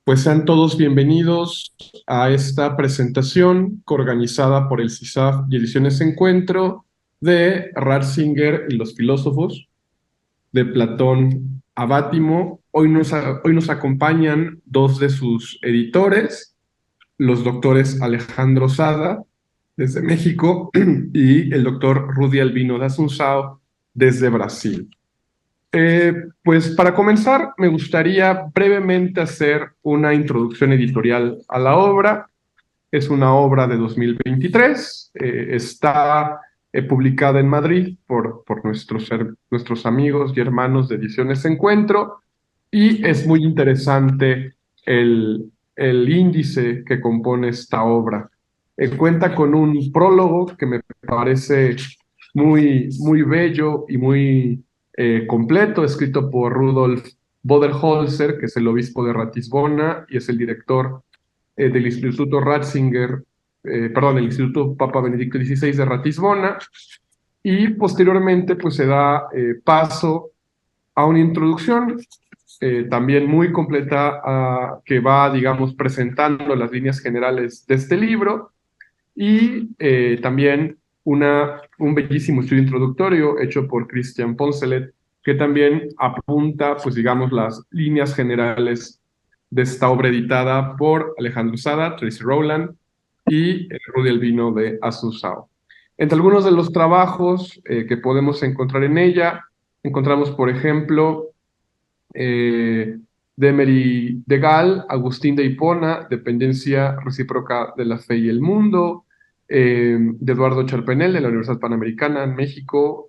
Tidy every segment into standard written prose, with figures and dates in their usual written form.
Pues sean todos bienvenidos a esta presentación coorganizada por el CISAF y Ediciones Encuentro de Ratzinger y los filósofos, de Platón a Bátimo. Hoy nos acompañan dos de sus editores, los doctores Alejandro Sada, desde México, y el doctor Rudy Albino da Assunção, desde Brasil. Pues para comenzar, me gustaría brevemente hacer una introducción editorial a la obra. Es una obra de 2023, está publicada en Madrid por nuestros amigos y hermanos de Ediciones Encuentro, y es muy interesante el índice que compone esta obra. Cuenta con un prólogo que me parece muy bello y muy completo, escrito por Rudolf Boderholzer, que es el obispo de Ratisbona y es el director del Instituto Ratzinger, el Instituto Papa Benedicto XVI de Ratisbona. Y posteriormente pues se da paso a una introducción también muy completa, que va, digamos, presentando las líneas generales de este libro, y también un bellísimo estudio introductorio hecho por Christian Poncelet, que también apunta, pues digamos, las líneas generales de esta obra editada por Alejandro Sada, Tracy Rowland y Rudy Albino de Assunção. Entre algunos de los trabajos que podemos encontrar en ella, encontramos, por ejemplo, de Emery de Gal, Agustín de Hipona, Dependencia recíproca de la fe y el mundo, de Eduardo Charpenel, de la Universidad Panamericana en México,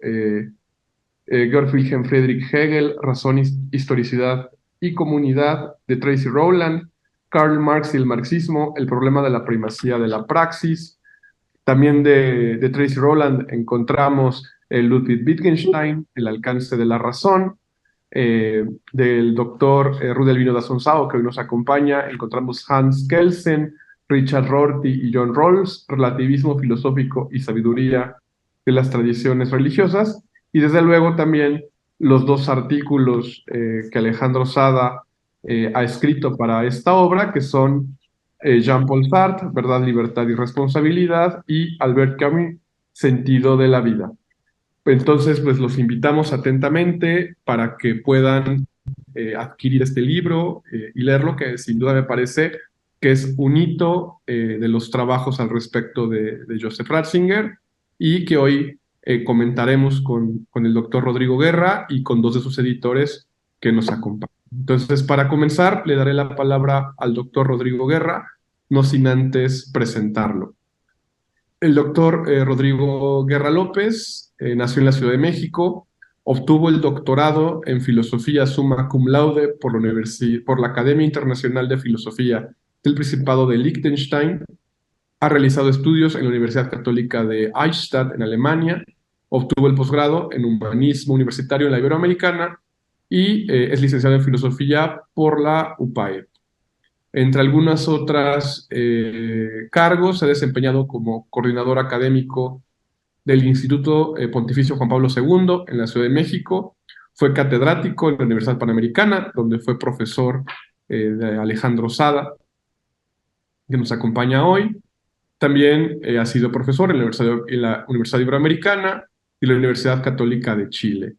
Georg Wilhelm Friedrich Hegel, Razón, Historicidad y Comunidad, de Tracy Rowland, Karl Marx y el marxismo, El problema de la primacía de la praxis. También de Tracy Rowland encontramos Ludwig Wittgenstein, El alcance de la razón. Del doctor Rudy Albino da Assunção, que hoy nos acompaña, encontramos Hans Kelsen, Richard Rorty y John Rawls, Relativismo filosófico y sabiduría de las tradiciones religiosas. Y desde luego también los dos artículos que Alejandro Sada ha escrito para esta obra, que son Jean-Paul Sartre, Verdad, Libertad y Responsabilidad, y Albert Camus, Sentido de la vida. Entonces, pues los invitamos atentamente para que puedan adquirir este libro y leerlo, que sin duda me parece que es un hito de los trabajos al respecto de Joseph Ratzinger, y que hoy comentaremos con el doctor Rodrigo Guerra y con dos de sus editores que nos acompañan. Entonces, para comenzar, le daré la palabra al doctor Rodrigo Guerra, no sin antes presentarlo. El doctor Rodrigo Guerra López nació en la Ciudad de México, obtuvo el doctorado en Filosofía Summa Cum Laude por la Academia Internacional de Filosofía del Principado de Liechtenstein, ha realizado estudios en la Universidad Católica de Eichstätt en Alemania, obtuvo el posgrado en Humanismo Universitario en la Iberoamericana y es licenciado en Filosofía por la UPAE. Entre algunas otras cargos, se ha desempeñado como coordinador académico del Instituto Pontificio Juan Pablo II en la Ciudad de México. Fue catedrático en la Universidad Panamericana, donde fue profesor de Alejandro Sada, que nos acompaña hoy. También ha sido profesor en la Universidad Iberoamericana y la Universidad Católica de Chile.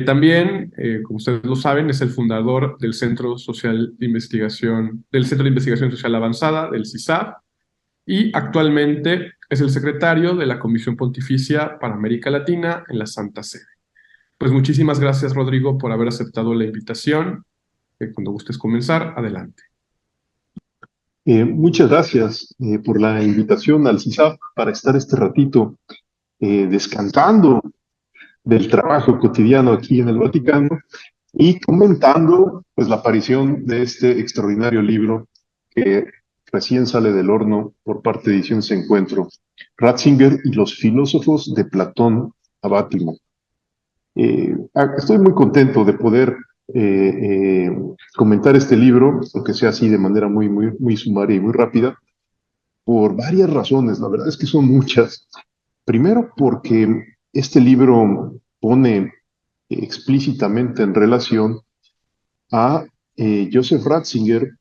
También, como ustedes lo saben, es el fundador del Centro Social de Investigación, del Centro de Investigación Social Avanzada, del CISAF, y actualmente es el secretario de la Comisión Pontificia para América Latina en la Santa Sede. Pues muchísimas gracias, Rodrigo, por haber aceptado la invitación. Cuando gustes comenzar, adelante. Muchas gracias por la invitación al CISAF para estar este ratito descansando del trabajo cotidiano aquí en el Vaticano y comentando pues la aparición de este extraordinario libro que recién sale del horno por parte de Ediciones Encuentro, Ratzinger y los filósofos de Platón a Bátimo. Estoy muy contento de poder comentar este libro, aunque sea así de manera muy sumaria y muy rápida, por varias razones. La verdad es que son muchas. Primero, porque este libro pone explícitamente en relación a Joseph Ratzinger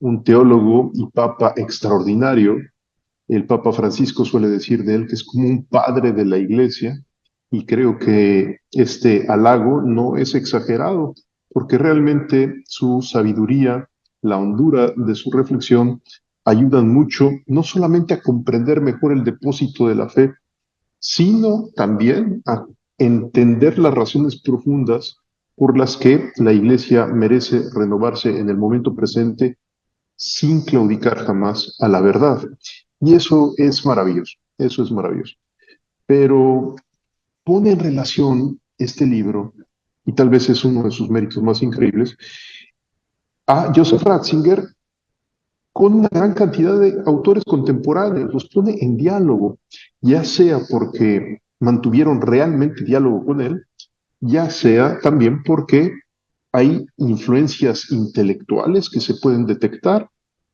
un teólogo y papa extraordinario. El Papa Francisco suele decir de él que es como un padre de la Iglesia, y creo que este halago no es exagerado, porque realmente su sabiduría, la hondura de su reflexión, ayudan mucho no solamente a comprender mejor el depósito de la fe, sino también a entender las razones profundas por las que la Iglesia merece renovarse en el momento presente sin claudicar jamás a la verdad. Y eso es maravilloso, eso es maravilloso. Pero pone en relación este libro, y tal vez es uno de sus méritos más increíbles, a Joseph Ratzinger con una gran cantidad de autores contemporáneos, los pone en diálogo, ya sea porque mantuvieron realmente diálogo con él, ya sea también porque hay influencias intelectuales que se pueden detectar,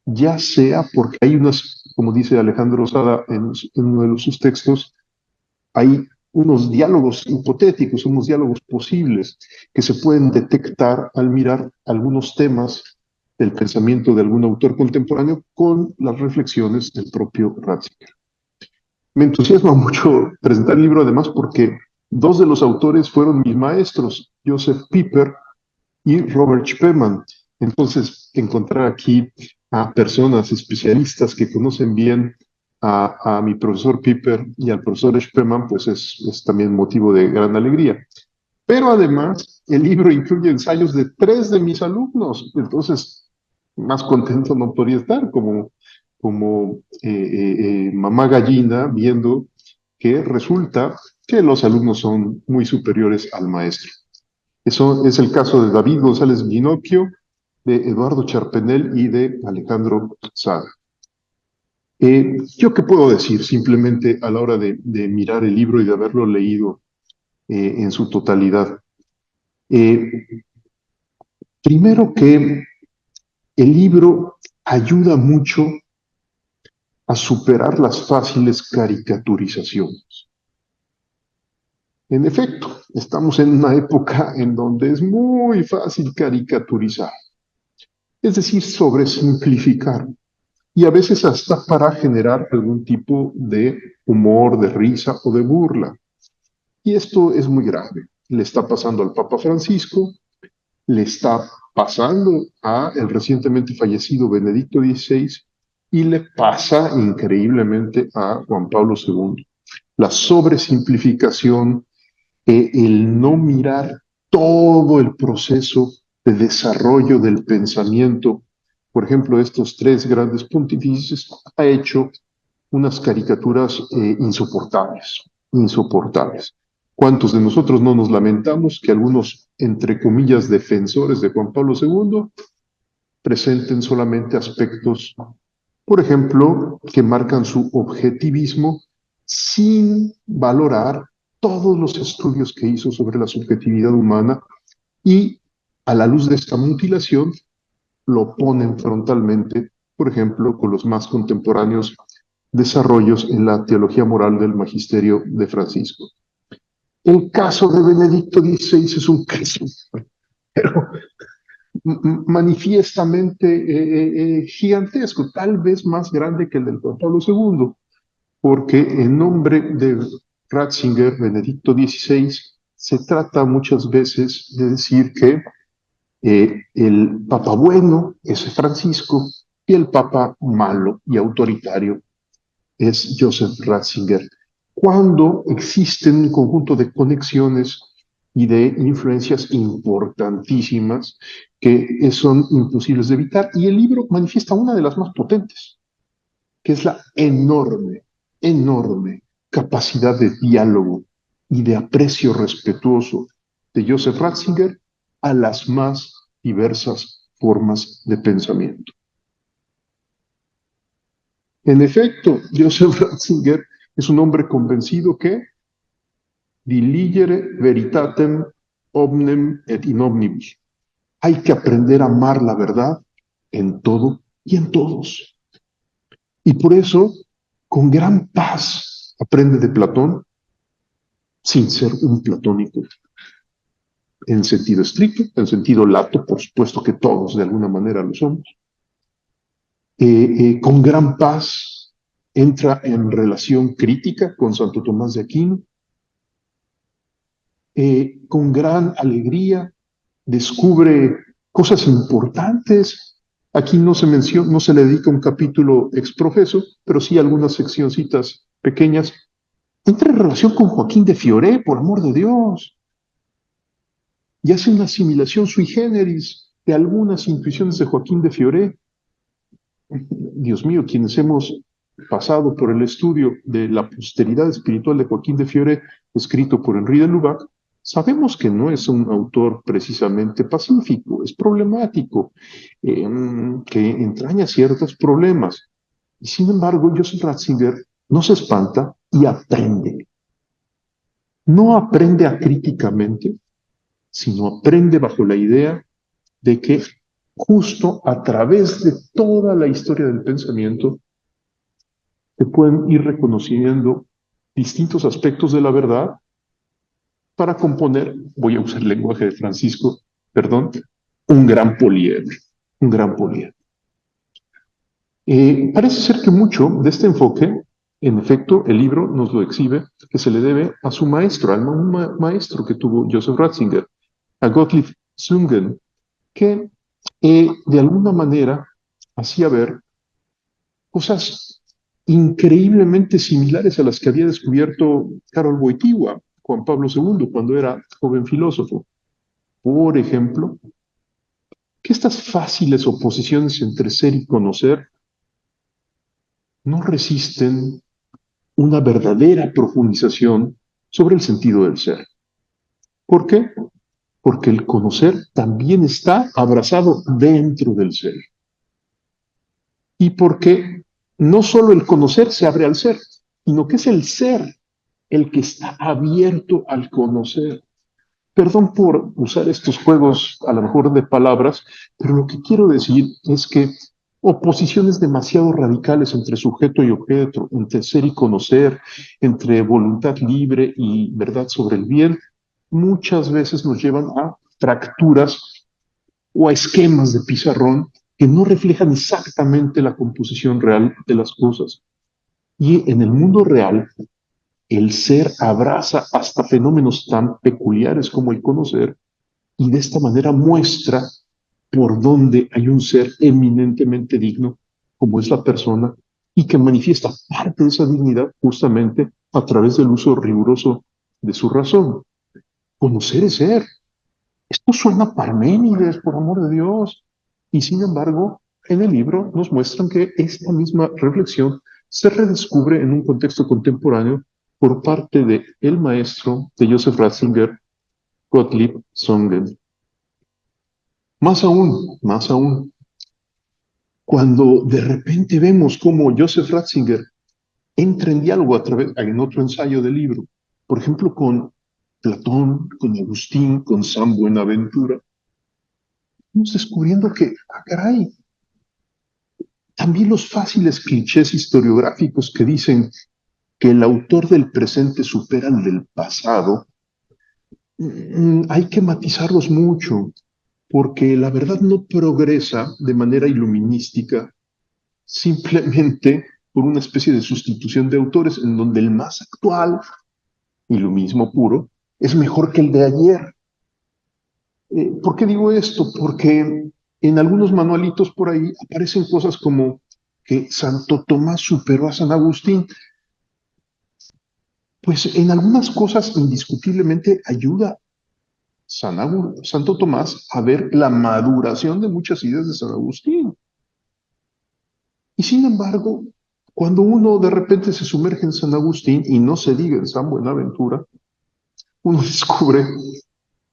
ya sea porque hay unas, como dice Alejandro Sada en uno de sus textos, hay unos diálogos hipotéticos, unos diálogos posibles que se pueden detectar al mirar algunos temas del pensamiento de algún autor contemporáneo con las reflexiones del propio Ratzinger. Me entusiasma mucho presentar el libro además porque dos de los autores fueron mis maestros, Joseph Pieper y Robert Spemann. Entonces, encontrar aquí a personas especialistas que conocen bien a mi profesor Piper y al profesor Spemann, pues es también motivo de gran alegría. Pero además, el libro incluye ensayos de tres de mis alumnos. Entonces, más contento no podría estar como mamá gallina viendo que resulta que los alumnos son muy superiores al maestro. Eso es el caso de David González Ginocchio, de Eduardo Charpenel y de Alejandro Sada. ¿Yo qué puedo decir simplemente a la hora de mirar el libro y de haberlo leído en su totalidad? Eh, Primero que el libro ayuda mucho a superar las fáciles caricaturizaciones. En efecto, estamos en una época en donde es muy fácil caricaturizar, es decir, sobresimplificar, y a veces hasta para generar algún tipo de humor, de risa o de burla. Y esto es muy grave. Le está pasando al Papa Francisco, le está pasando a el recientemente fallecido Benedicto XVI y le pasa increíblemente a Juan Pablo II. La sobresimplificación, el no mirar todo el proceso de desarrollo del pensamiento, por ejemplo, estos tres grandes pontífices, ha hecho unas caricaturas insoportables, insoportables. ¿Cuántos de nosotros no nos lamentamos que algunos, entre comillas, defensores de Juan Pablo II presenten solamente aspectos, por ejemplo, que marcan su objetivismo sin valorar todos los estudios que hizo sobre la subjetividad humana y a la luz de esta mutilación lo ponen frontalmente, por ejemplo, con los más contemporáneos desarrollos en la teología moral del magisterio de Francisco. El caso de Benedicto XVI es un caso, pero manifiestamente gigantesco, tal vez más grande que el del Juan Pablo II, porque en nombre de Ratzinger, Benedicto XVI, se trata muchas veces de decir que el Papa bueno es Francisco y el Papa malo y autoritario es Joseph Ratzinger. Cuando existen un conjunto de conexiones y de influencias importantísimas que son imposibles de evitar, y el libro manifiesta una de las más potentes, que es la enorme, enorme capacidad de diálogo y de aprecio respetuoso de Joseph Ratzinger a las más diversas formas de pensamiento. En efecto, Joseph Ratzinger es un hombre convencido que diligere veritatem omnem et in omnibus. Hay que aprender a amar la verdad en todo y en todos. Y por eso, con gran paz, aprende de Platón, sin ser un platónico, en sentido estricto, en sentido lato, por supuesto que todos de alguna manera lo somos, con gran paz entra en relación crítica con Santo Tomás de Aquino, con gran alegría descubre cosas importantes. Aquí no se menciona, no se le dedica un capítulo exprofeso, pero sí algunas seccioncitas pequeñas. Entra en relación con Joaquín de Fioré, por amor de Dios, y hace una asimilación sui generis de algunas intuiciones de Joaquín de Fioré. Dios mío, quienes hemos pasado por el estudio de la posteridad espiritual de Joaquín de Fiore, escrito por Henri de Lubac, sabemos que no es un autor precisamente pacífico, es problemático, que entraña ciertos problemas. Y sin embargo, Joseph Ratzinger no se espanta y aprende. No aprende acríticamente, sino aprende bajo la idea de que justo a través de toda la historia del pensamiento se pueden ir reconociendo distintos aspectos de la verdad para componer, voy a usar el lenguaje de Francisco, perdón, un gran poliedro, un gran poliedro. Parece ser que mucho de este enfoque, en efecto, el libro nos lo exhibe, que se le debe a su maestro, al maestro que tuvo Joseph Ratzinger, a Gottlieb Zungen, que de alguna manera hacía ver cosas increíblemente similares a las que había descubierto Karol Wojtyła, Juan Pablo II, cuando era joven filósofo. Por ejemplo, que estas fáciles oposiciones entre ser y conocer no resisten una verdadera profundización sobre el sentido del ser. ¿Por qué? Porque el conocer también está abrazado dentro del ser. Y porque no solo el conocer se abre al ser, sino que es el ser el que está abierto al conocer. Perdón por usar estos juegos a lo mejor de palabras, pero lo que quiero decir es que oposiciones demasiado radicales entre sujeto y objeto, entre ser y conocer, entre voluntad libre y verdad sobre el bien, muchas veces nos llevan a fracturas o a esquemas de pizarrón que no reflejan exactamente la composición real de las cosas. Y en el mundo real, el ser abraza hasta fenómenos tan peculiares como el conocer y de esta manera muestra por dónde hay un ser eminentemente digno, como es la persona, y que manifiesta parte de esa dignidad justamente a través del uso riguroso de su razón. Conocer es ser. Esto suena Parménides, por amor de Dios. Y sin embargo, en el libro nos muestran que esta misma reflexión se redescubre en un contexto contemporáneo por parte de el maestro de Joseph Ratzinger, Gottlieb Zungen. Más aún, cuando de repente vemos cómo Joseph Ratzinger entra en diálogo en otro ensayo del libro, por ejemplo, con Platón, con Agustín, con San Buenaventura, vamos descubriendo que, caray, también los fáciles clichés historiográficos que dicen que el autor del presente supera al del pasado, hay que matizarlos mucho, porque la verdad no progresa de manera iluminística simplemente por una especie de sustitución de autores en donde el más actual, iluminismo puro, es mejor que el de ayer. ¿Por qué digo esto? Porque en algunos manualitos por ahí aparecen cosas como que Santo Tomás superó a San Agustín. Pues en algunas cosas indiscutiblemente ayuda Santo Tomás a ver la maduración de muchas ideas de San Agustín. Y sin embargo, cuando uno de repente se sumerge en San Agustín y no se diga en San Buenaventura, uno descubre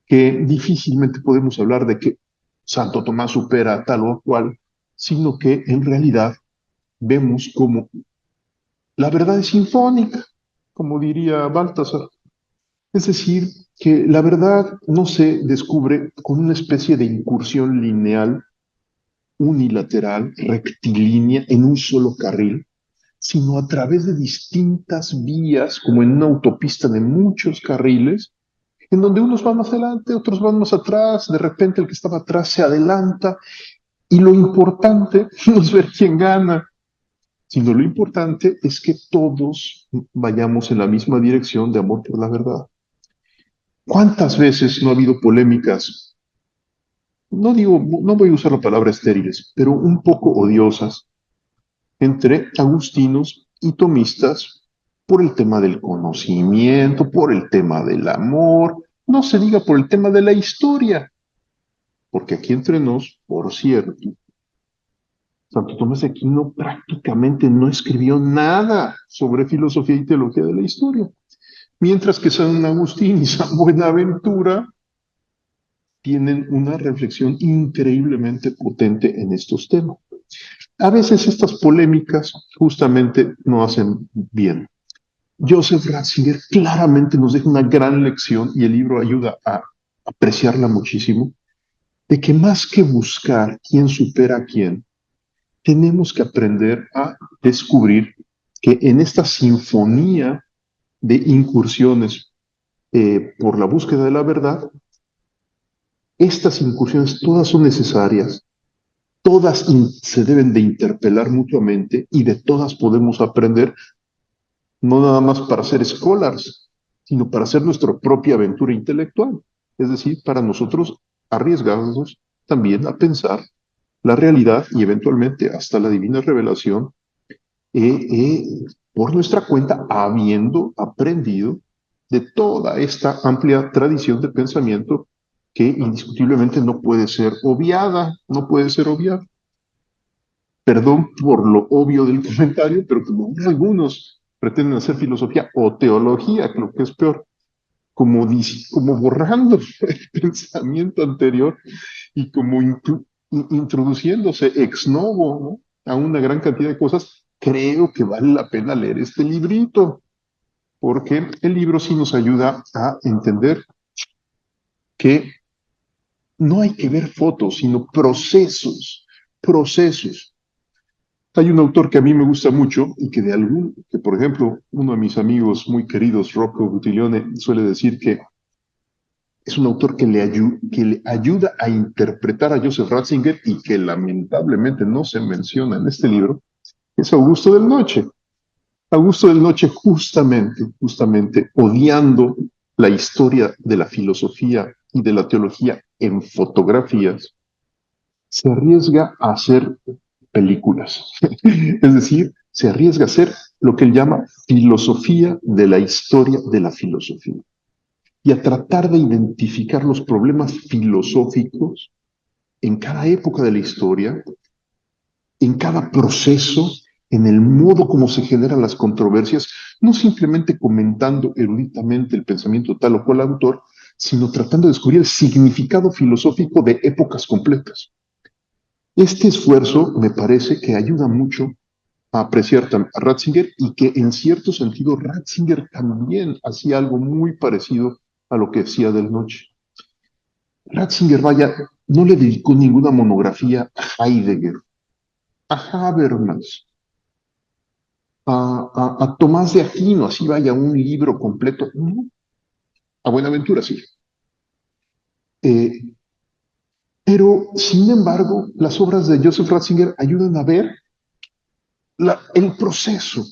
que difícilmente podemos hablar de que Santo Tomás supera a tal o cual, sino que en realidad vemos como la verdad es sinfónica, como diría Baltasar. Es decir, que la verdad no se descubre con una especie de incursión lineal, unilateral, rectilínea, en un solo carril, sino a través de distintas vías, como en una autopista de muchos carriles, en donde unos van más adelante, otros van más atrás, de repente el que estaba atrás se adelanta, Y lo importante no es ver quién gana, sino lo importante es que todos vayamos en la misma dirección de amor por la verdad. ¿Cuántas veces no ha habido polémicas? No digo, no voy a usar la palabra estériles, pero un poco odiosas entre agustinos y tomistas por el tema del conocimiento, por el tema del amor, no se diga por el tema de la historia, porque aquí entre nos, por cierto, Santo Tomás de Aquino prácticamente no escribió nada sobre filosofía y teología de la historia, mientras que San Agustín y San Buenaventura tienen una reflexión increíblemente potente en estos temas. A veces estas polémicas justamente no hacen bien. Joseph Ratzinger claramente nos deja una gran lección y el libro ayuda a apreciarla muchísimo, de que más que buscar quién supera a quién, tenemos que aprender a descubrir que en esta sinfonía de incursiones por la búsqueda de la verdad, estas incursiones todas son necesarias, todas se deben de interpelar mutuamente y de todas podemos aprender, no nada más para ser scholars, sino para hacer nuestra propia aventura intelectual. Es decir, para nosotros arriesgarnos también a pensar la realidad y eventualmente hasta la divina revelación por nuestra cuenta, habiendo aprendido de toda esta amplia tradición de pensamiento que indiscutiblemente no puede ser obviada, no puede ser obviada. Perdón por lo obvio del comentario, pero como algunos pretenden hacer filosofía o teología, creo que es peor, como borrando el pensamiento anterior y como introduciéndose ex novo, ¿no?, a una gran cantidad de cosas, creo que vale la pena leer este librito, porque el libro sí nos ayuda a entender que no hay que ver fotos, sino procesos, procesos. Hay un autor que a mí me gusta mucho y que por ejemplo, uno de mis amigos muy queridos, Rocco Buttiglione, suele decir que es un autor que le ayuda a interpretar a Joseph Ratzinger y que lamentablemente no se menciona en este libro, es Augusto del Noche. Augusto del Noche justamente odiando la historia de la filosofía y de la teología en fotografías, se arriesga a hacer películas. Es decir, se arriesga a hacer lo que él llama filosofía de la historia de la filosofía y a tratar de identificar los problemas filosóficos en cada época de la historia, en cada proceso, en el modo como se generan las controversias, no simplemente comentando eruditamente el pensamiento tal o cual autor, sino tratando de descubrir el significado filosófico de épocas completas. Este esfuerzo me parece que ayuda mucho a apreciar a Ratzinger y que en cierto sentido Ratzinger también hacía algo muy parecido a lo que hacía del Noche. Ratzinger, vaya, no le dedicó ninguna monografía a Heidegger, a Habermas, a Tomás de Aquino, así vaya un libro completo. No, a Buenaventura sí. Eh, pero, sin embargo, las obras de Joseph Ratzinger ayudan a ver el proceso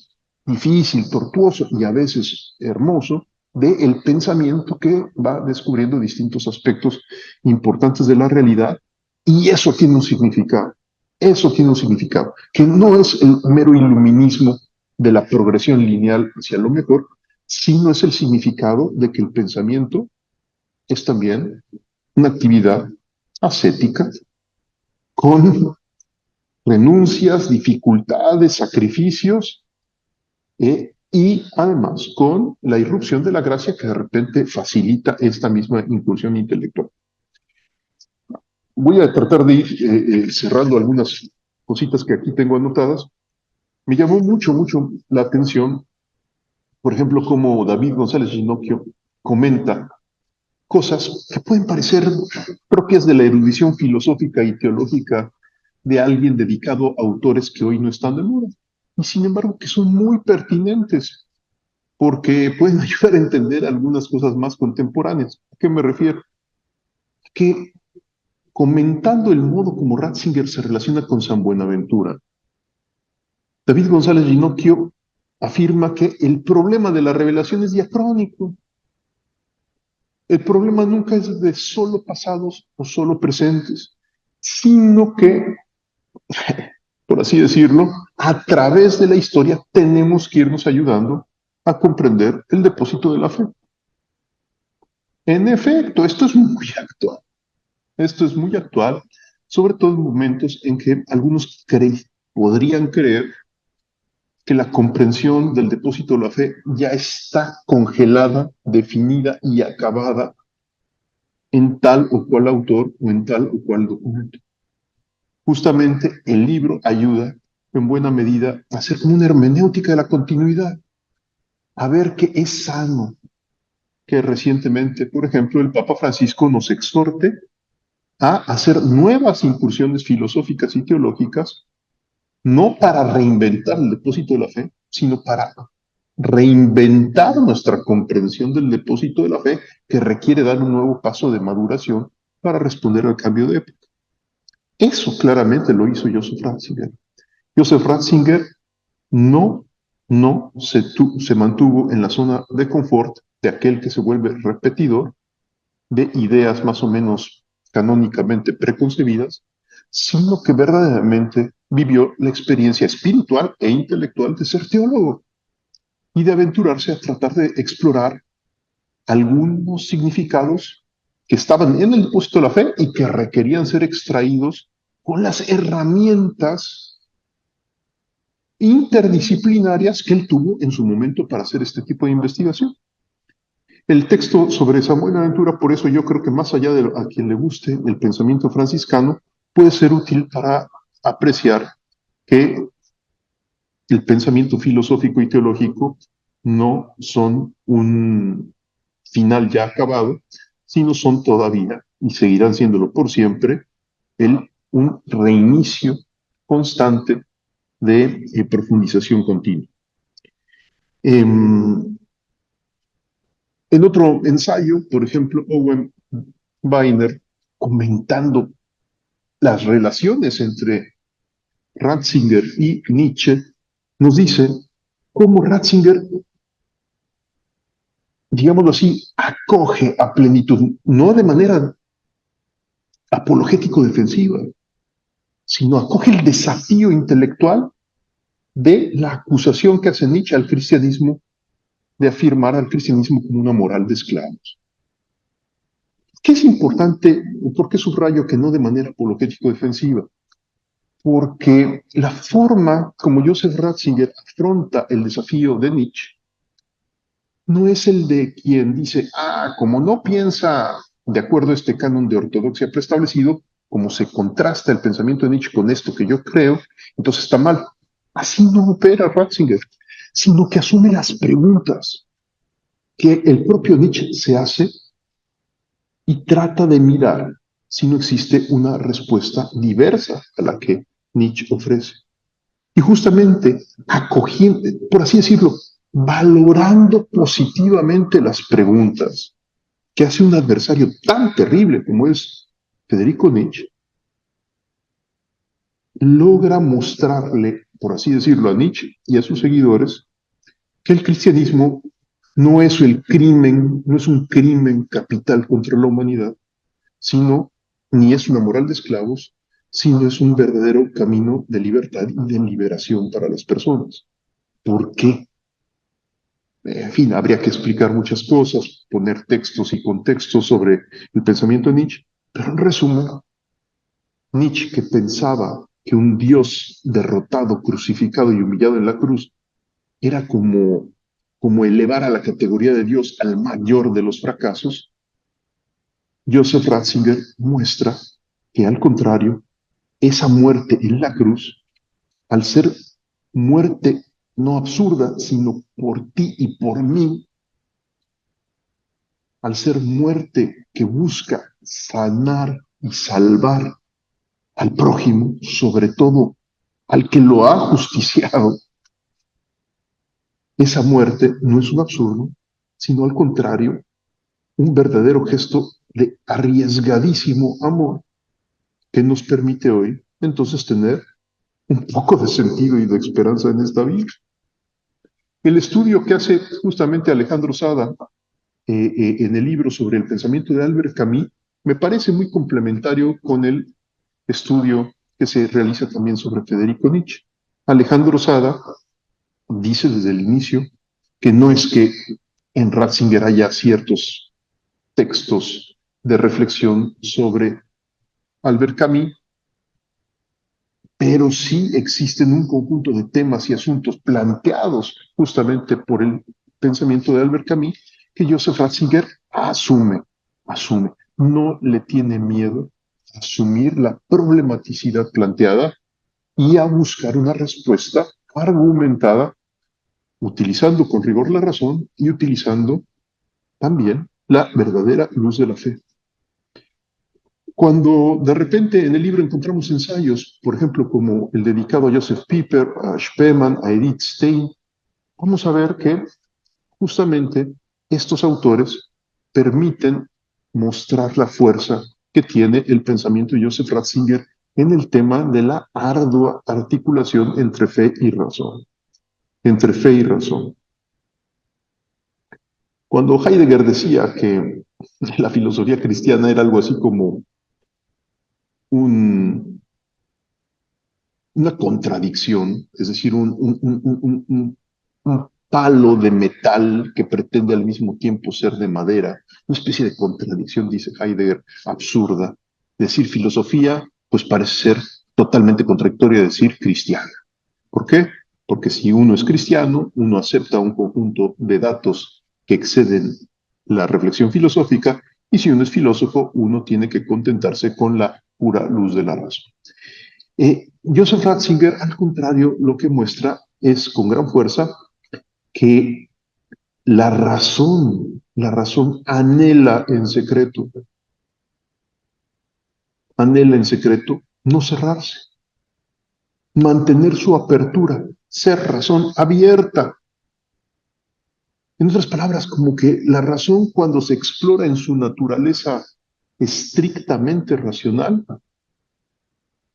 difícil, tortuoso y a veces hermoso del pensamiento que va descubriendo distintos aspectos importantes de la realidad y eso tiene un significado. Eso tiene un significado, que no es el mero iluminismo de la progresión lineal hacia lo mejor, sino es el significado de que el pensamiento es también una actividad ascética con renuncias, dificultades, sacrificios, y además con la irrupción de la gracia que de repente facilita esta misma incursión intelectual. Voy a tratar de ir cerrando algunas cositas que aquí tengo anotadas. Me llamó mucho la atención, por ejemplo, como David González Ginocchio comenta cosas que pueden parecer propias de la erudición filosófica y teológica de alguien dedicado a autores que hoy no están de moda, y sin embargo que son muy pertinentes, porque pueden ayudar a entender algunas cosas más contemporáneas. ¿A qué me refiero? Que comentando el modo como Ratzinger se relaciona con San Buenaventura. David González Ginocchio afirma que el problema de la revelación es diacrónico. El problema nunca es de solo pasados o solo presentes, sino que, por así decirlo, a través de la historia tenemos que irnos ayudando a comprender el depósito de la fe. En efecto, esto es muy actual. Esto es muy actual, sobre todo en momentos en que algunos podrían creer que la comprensión del depósito de la fe ya está congelada, definida y acabada en tal o cual autor o en tal o cual documento. Justamente el libro ayuda en buena medida a hacer como una hermenéutica de la continuidad, a ver qué es sano, que recientemente, por ejemplo, el Papa Francisco nos exhorte a hacer nuevas incursiones filosóficas y teológicas, no para reinventar el depósito de la fe, sino para reinventar nuestra comprensión del depósito de la fe, que requiere dar un nuevo paso de maduración para responder al cambio de época. Eso claramente lo hizo Joseph Ratzinger. Joseph Ratzinger no se mantuvo en la zona de confort de aquel que se vuelve repetidor de ideas más o menos canónicamente preconcebidas, sino que verdaderamente vivió la experiencia espiritual e intelectual de ser teólogo y de aventurarse a tratar de explorar algunos significados que estaban en el depósito de la fe y que requerían ser extraídos con las herramientas interdisciplinarias que él tuvo en su momento para hacer este tipo de investigación. El texto sobre San Buenaventura, por eso yo creo que más allá de a quien le guste el pensamiento franciscano, puede ser útil para apreciar que el pensamiento filosófico y teológico no son un final ya acabado, sino son todavía, y seguirán siéndolo por siempre, un reinicio constante de profundización continua. En otro ensayo, por ejemplo, Owen Weiner, comentando las relaciones entre Ratzinger y Nietzsche, nos dice cómo Ratzinger, digámoslo así, acoge a plenitud, no de manera apologético-defensiva, sino acoge el desafío intelectual de la acusación que hace Nietzsche al cristianismo de afirmar al cristianismo como una moral de esclavos. ¿Qué es importante? ¿Por qué subrayo que no de manera apologético-defensiva? Porque la forma como Joseph Ratzinger afronta el desafío de Nietzsche no es el de quien dice, como no piensa de acuerdo a este canon de ortodoxia preestablecido, como se contrasta el pensamiento de Nietzsche con esto que yo creo, entonces está mal. Así no opera Ratzinger, sino que asume las preguntas que el propio Nietzsche se hace y trata de mirar si no existe una respuesta diversa a la que Nietzsche ofrece. Y justamente acogiendo, por así decirlo, valorando positivamente las preguntas que hace un adversario tan terrible como es Federico Nietzsche, logra mostrarle, por así decirlo, a Nietzsche y a sus seguidores que el cristianismo no es el crimen, no es un crimen capital contra la humanidad, sino ni es una moral de esclavos, sino es un verdadero camino de libertad y de liberación para las personas. ¿Por qué? En fin, habría que explicar muchas cosas, poner textos y contextos sobre el pensamiento de Nietzsche, pero en resumen, Nietzsche, que pensaba que un Dios derrotado, crucificado y humillado en la cruz era como elevar a la categoría de Dios al mayor de los fracasos, Joseph Ratzinger muestra que al contrario, esa muerte en la cruz, al ser muerte no absurda, sino por ti y por mí, al ser muerte que busca sanar y salvar al prójimo, sobre todo al que lo ha justiciado, esa muerte no es un absurdo, sino al contrario, un verdadero gesto de arriesgadísimo amor que nos permite hoy entonces tener un poco de sentido y de esperanza en esta vida. El estudio que hace justamente Alejandro Sada en el libro sobre el pensamiento de Albert Camus me parece muy complementario con el estudio que se realiza también sobre Federico Nietzsche. Alejandro Sada dice desde el inicio que no es que en Ratzinger haya ciertos textos de reflexión sobre Albert Camus, pero sí existen un conjunto de temas y asuntos planteados justamente por el pensamiento de Albert Camus que Joseph Ratzinger asume, no le tiene miedo a asumir la problematicidad planteada y a buscar una respuesta argumentada, utilizando con rigor la razón y utilizando también la verdadera luz de la fe. Cuando de repente en el libro encontramos ensayos, por ejemplo, como el dedicado a Joseph Pieper, a Spemann, a Edith Stein, vamos a ver que justamente estos autores permiten mostrar la fuerza que tiene el pensamiento de Joseph Ratzinger en el tema de la ardua articulación entre fe y razón. Entre fe y razón. Cuando Heidegger decía que la filosofía cristiana era algo así como un, una contradicción, es decir, un palo de metal que pretende al mismo tiempo ser de madera, una especie de contradicción, dice Heidegger, absurda. Decir filosofía, pues parece ser totalmente contradictorio a decir cristiana. ¿Por qué? Porque si uno es cristiano, uno acepta un conjunto de datos que exceden la reflexión filosófica, y si uno es filósofo, uno tiene que contentarse con la pura luz de la razón. Joseph Ratzinger, al contrario, lo que muestra es con gran fuerza que la razón anhela en secreto no cerrarse, mantener su apertura, ser razón abierta. En otras palabras, como que la razón cuando se explora en su naturaleza estrictamente racional,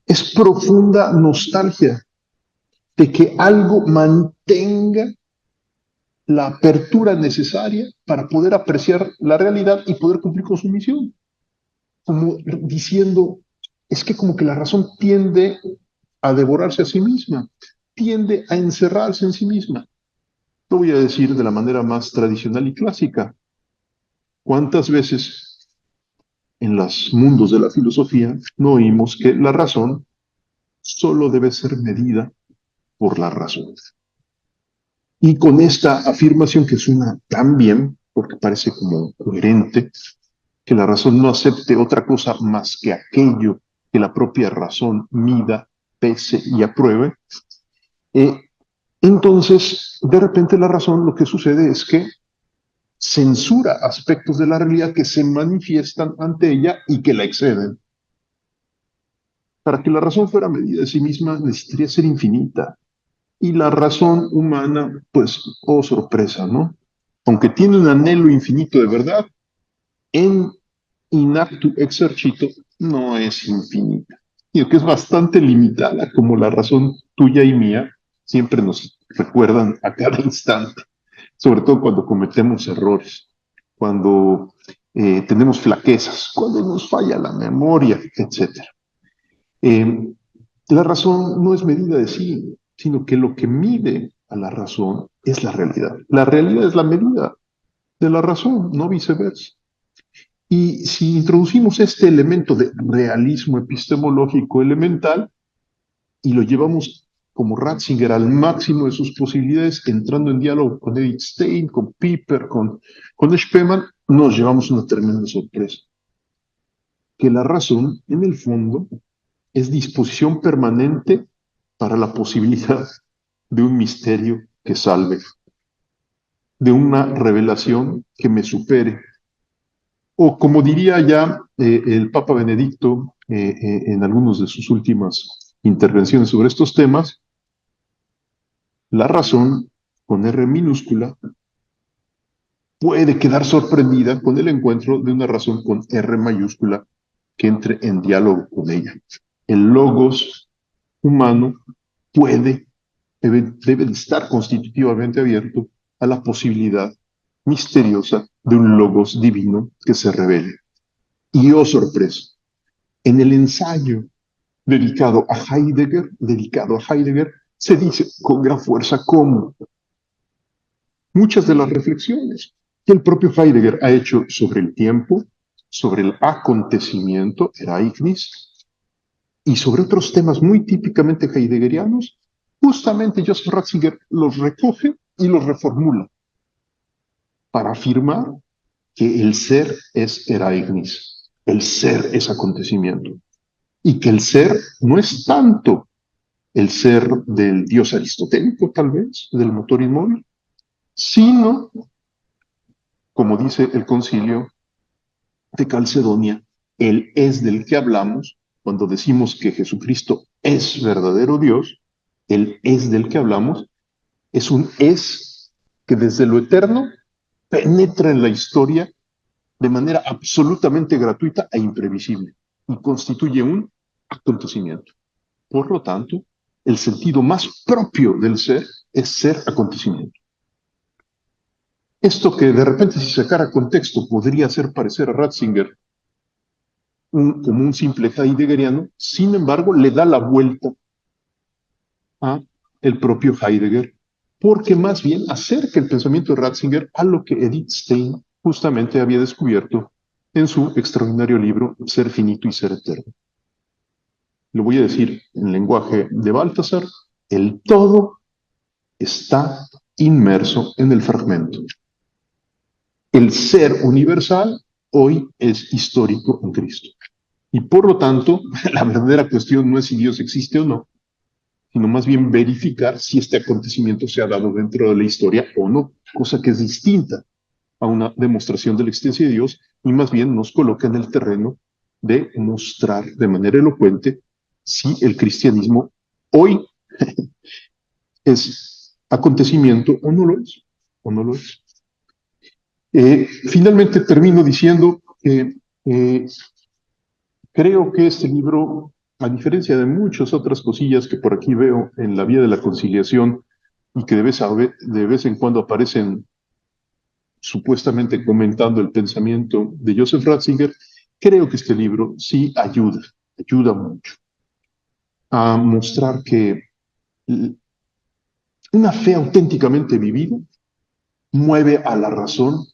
es profunda nostalgia de que algo mantenga la apertura necesaria para poder apreciar la realidad y poder cumplir con su misión. Como diciendo, es que como que la razón tiende a devorarse a sí misma, tiende a encerrarse en sí misma. Lo voy a decir de la manera más tradicional y clásica. ¿Cuántas veces en los mundos de la filosofía no oímos que la razón solo debe ser medida por la razón? Y con esta afirmación que suena tan bien, porque parece como coherente, que la razón no acepte otra cosa más que aquello que la propia razón mida, pese y apruebe, entonces de repente la razón lo que sucede es que censura aspectos de la realidad que se manifiestan ante ella y que la exceden. Para que la razón fuera medida de sí misma necesitaría ser infinita. Y la razón humana, pues, oh sorpresa, ¿no? Aunque tiene un anhelo infinito de verdad, en inactu exercito no es infinita. Y que es bastante limitada, como la razón tuya y mía siempre nos recuerdan a cada instante, sobre todo cuando cometemos errores, cuando tenemos flaquezas, cuando nos falla la memoria, etc. La razón no es medida de sí, sino que lo que mide a la razón es la realidad. La realidad es la medida de la razón, no viceversa. Y si introducimos este elemento de realismo epistemológico elemental y lo llevamos como Ratzinger al máximo de sus posibilidades, entrando en diálogo con Edith Stein, con Pieper, con Spemann, nos llevamos una tremenda sorpresa. Que la razón, en el fondo, es disposición permanente para la posibilidad de un misterio que salve, de una revelación que me supere. O como diría ya el Papa Benedicto en algunas de sus últimas intervenciones sobre estos temas, la razón, con R minúscula, puede quedar sorprendida con el encuentro de una razón con R mayúscula que entre en diálogo con ella. El logos humano debe de estar constitutivamente abierto a la posibilidad misteriosa de un logos divino que se revele. Y oh sorpresa, en el ensayo dedicado a Heidegger, se dice con gran fuerza cómo muchas de las reflexiones que el propio Heidegger ha hecho sobre el tiempo, sobre el acontecimiento, Ereignis, y sobre otros temas muy típicamente heideggerianos, justamente Joseph Ratzinger los recoge y los reformula para afirmar que el ser es Ereignis, el ser es acontecimiento, y que el ser no es tanto el ser del dios aristotélico, tal vez, del motor inmóvil, sino, como dice el concilio de Calcedonia, el es del que hablamos, cuando decimos que Jesucristo es verdadero Dios, el es del que hablamos es un es que desde lo eterno penetra en la historia de manera absolutamente gratuita e imprevisible y constituye un acontecimiento. Por lo tanto, el sentido más propio del ser es ser acontecimiento. Esto que de repente si sacara contexto podría hacer parecer a Ratzinger como un simple heideggeriano, sin embargo le da la vuelta a el propio Heidegger, porque más bien acerca el pensamiento de Ratzinger a lo que Edith Stein justamente había descubierto en su extraordinario libro Ser finito y ser eterno. Lo voy a decir en lenguaje de Balthasar, el todo está inmerso en el fragmento. El ser universal hoy es histórico en Cristo. Y por lo tanto, la verdadera cuestión no es si Dios existe o no, sino más bien verificar si este acontecimiento se ha dado dentro de la historia o no, cosa que es distinta a una demostración de la existencia de Dios y más bien nos coloca en el terreno de mostrar de manera elocuente si el cristianismo hoy es acontecimiento o no lo es, o no lo es. Finalmente termino diciendo que creo que este libro, a diferencia de muchas otras cosillas que por aquí veo en la vía de la conciliación y que de vez en cuando aparecen supuestamente comentando el pensamiento de Joseph Ratzinger, creo que este libro sí ayuda mucho a mostrar que una fe auténticamente vivida mueve a la razón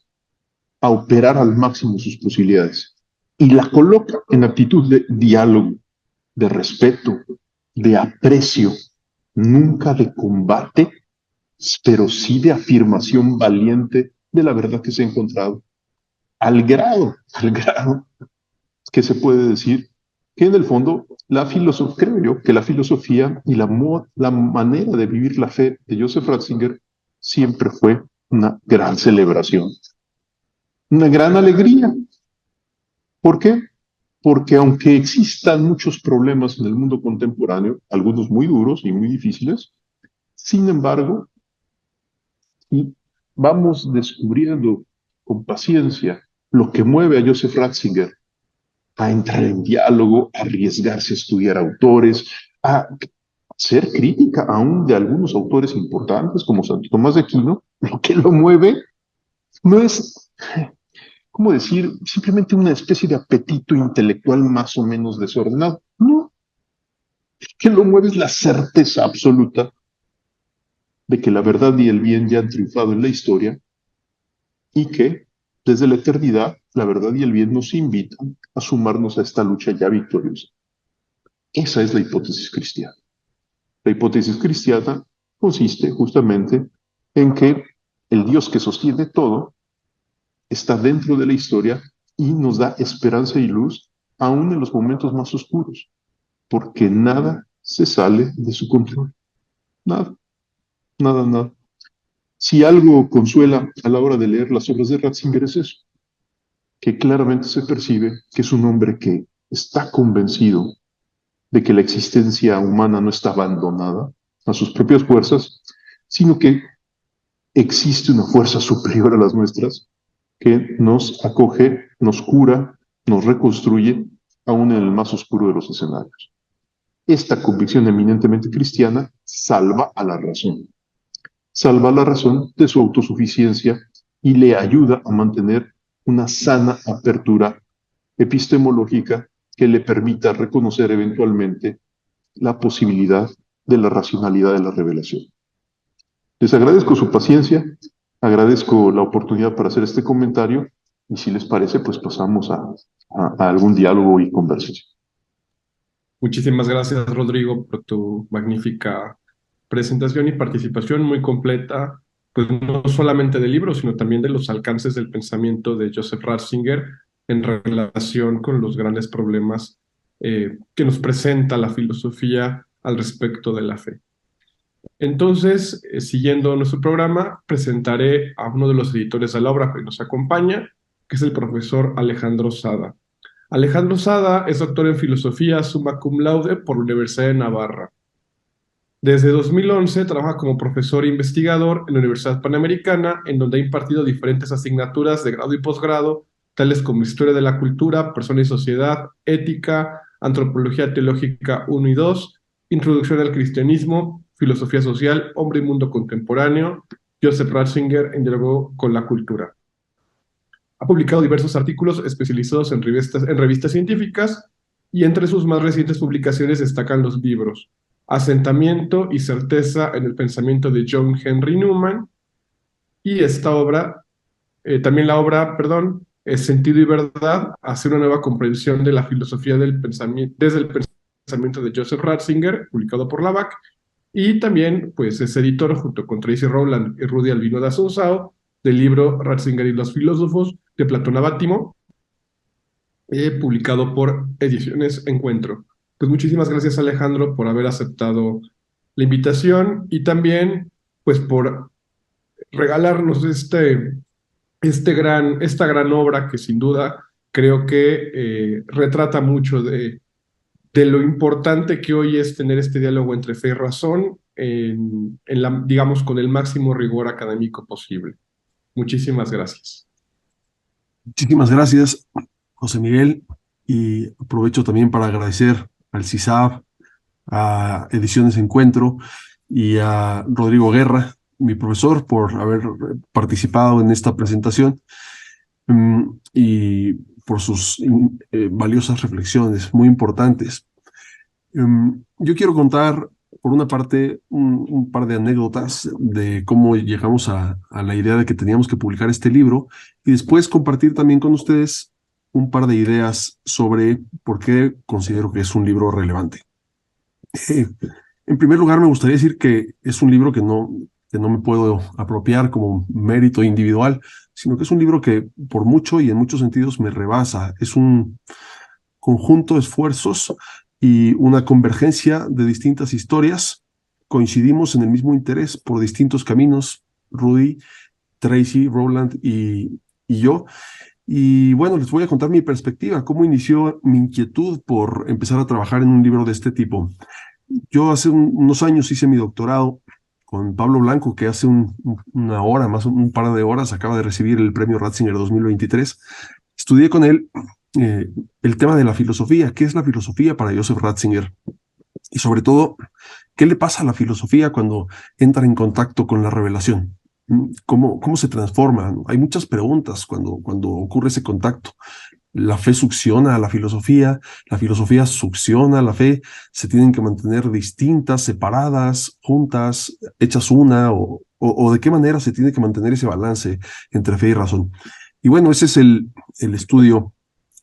a operar al máximo sus posibilidades y la coloca en actitud de diálogo, de respeto, de aprecio, nunca de combate, pero sí de afirmación valiente de la verdad que se ha encontrado, al grado que se puede decir que en el fondo creo yo que la filosofía y la manera de vivir la fe de Joseph Ratzinger siempre fue una gran celebración, una gran alegría. ¿Por qué? Porque aunque existan muchos problemas en el mundo contemporáneo, algunos muy duros y muy difíciles, sin embargo, y vamos descubriendo con paciencia lo que mueve a Joseph Ratzinger a entrar en diálogo, a arriesgarse a estudiar autores, a ser crítica aún de algunos autores importantes como Santo Tomás de Aquino. Lo que lo mueve no es, ¿cómo decir?, simplemente una especie de apetito intelectual más o menos desordenado. No, que lo mueve es la certeza absoluta de que la verdad y el bien ya han triunfado en la historia y que desde la eternidad la verdad y el bien nos invitan a sumarnos a esta lucha ya victoriosa. Esa es la hipótesis cristiana. La hipótesis cristiana consiste justamente en que el Dios que sostiene todo está dentro de la historia y nos da esperanza y luz aún en los momentos más oscuros, porque nada se sale de su control. Nada, nada. Si algo consuela a la hora de leer las obras de Ratzinger es eso, que claramente se percibe que es un hombre que está convencido de que la existencia humana no está abandonada a sus propias fuerzas, sino que existe una fuerza superior a las nuestras que nos acoge, nos cura, nos reconstruye aún en el más oscuro de los escenarios. Esta convicción eminentemente cristiana salva a la razón. Salva a la razón de su autosuficiencia y le ayuda a mantener una sana apertura epistemológica que le permita reconocer eventualmente la posibilidad de la racionalidad de la revelación. Les agradezco su paciencia, agradezco la oportunidad para hacer este comentario y si les parece, pues pasamos a algún diálogo y conversación. Muchísimas gracias, Rodrigo, por tu magnífica presentación y participación muy completa, pues no solamente del libro, sino también de los alcances del pensamiento de Joseph Ratzinger en relación con los grandes problemas que nos presenta la filosofía al respecto de la fe. Entonces, siguiendo nuestro programa, presentaré a uno de los editores de la obra que nos acompaña, que es el profesor Alejandro Sada. Alejandro Sada es doctor en filosofía summa cum laude por la Universidad de Navarra. Desde 2011 trabaja como profesor e investigador en la Universidad Panamericana, en donde ha impartido diferentes asignaturas de grado y posgrado, tales como Historia de la Cultura, Persona y Sociedad, Ética, Antropología Teológica 1 y 2, Introducción al Cristianismo, Filosofía Social, Hombre y Mundo Contemporáneo, Joseph Ratzinger en diálogo con la cultura. Ha publicado diversos artículos especializados en revistas científicas y entre sus más recientes publicaciones destacan los libros Asentamiento y Certeza en el Pensamiento de John Henry Newman y esta obra, también la obra, Sentido y Verdad, hacer una nueva comprensión de la filosofía del pensamiento, desde el pensamiento de Joseph Ratzinger, publicado por la BAC, y también pues es editor junto con Tracy Rowland y Rudy Albino de Asunzao del libro Ratzinger y los filósofos de Platón a Bátimo, publicado por Ediciones Encuentro. Pues muchísimas gracias, Alejandro, por haber aceptado la invitación y también pues por regalarnos esta gran obra que sin duda creo que retrata mucho de lo importante que hoy es tener este diálogo entre fe y razón digamos, con el máximo rigor académico posible. Muchísimas gracias. Muchísimas gracias, José Miguel, y aprovecho también para agradecer al CISAB, a Ediciones Encuentro y a Rodrigo Guerra, mi profesor, por haber participado en esta presentación y por sus valiosas reflexiones, muy importantes. Yo quiero contar, por una parte, un par de anécdotas de cómo llegamos a la idea de que teníamos que publicar este libro y después compartir también con ustedes un par de ideas sobre por qué considero que es un libro relevante. En primer lugar, me gustaría decir que es un libro que no me puedo apropiar como mérito individual, sino que es un libro que por mucho y en muchos sentidos me rebasa. Es un conjunto de esfuerzos y una convergencia de distintas historias. Coincidimos en el mismo interés por distintos caminos, Rudy, Tracy, Rowland y yo. Y bueno, les voy a contar mi perspectiva, cómo inició mi inquietud por empezar a trabajar en un libro de este tipo. Yo hace unos años hice mi doctorado con Pablo Blanco, que hace una hora, más un par de horas, acaba de recibir el premio Ratzinger 2023. Estudié con él el tema de la filosofía. ¿Qué es la filosofía para Joseph Ratzinger? Y sobre todo, ¿qué le pasa a la filosofía cuando entra en contacto con la revelación? ¿Cómo se transforma? Hay muchas preguntas cuando ocurre ese contacto. La fe succiona a la filosofía succiona a la fe, se tienen que mantener distintas, separadas, juntas, hechas una, o de qué manera se tiene que mantener ese balance entre fe y razón. Y bueno, ese es el estudio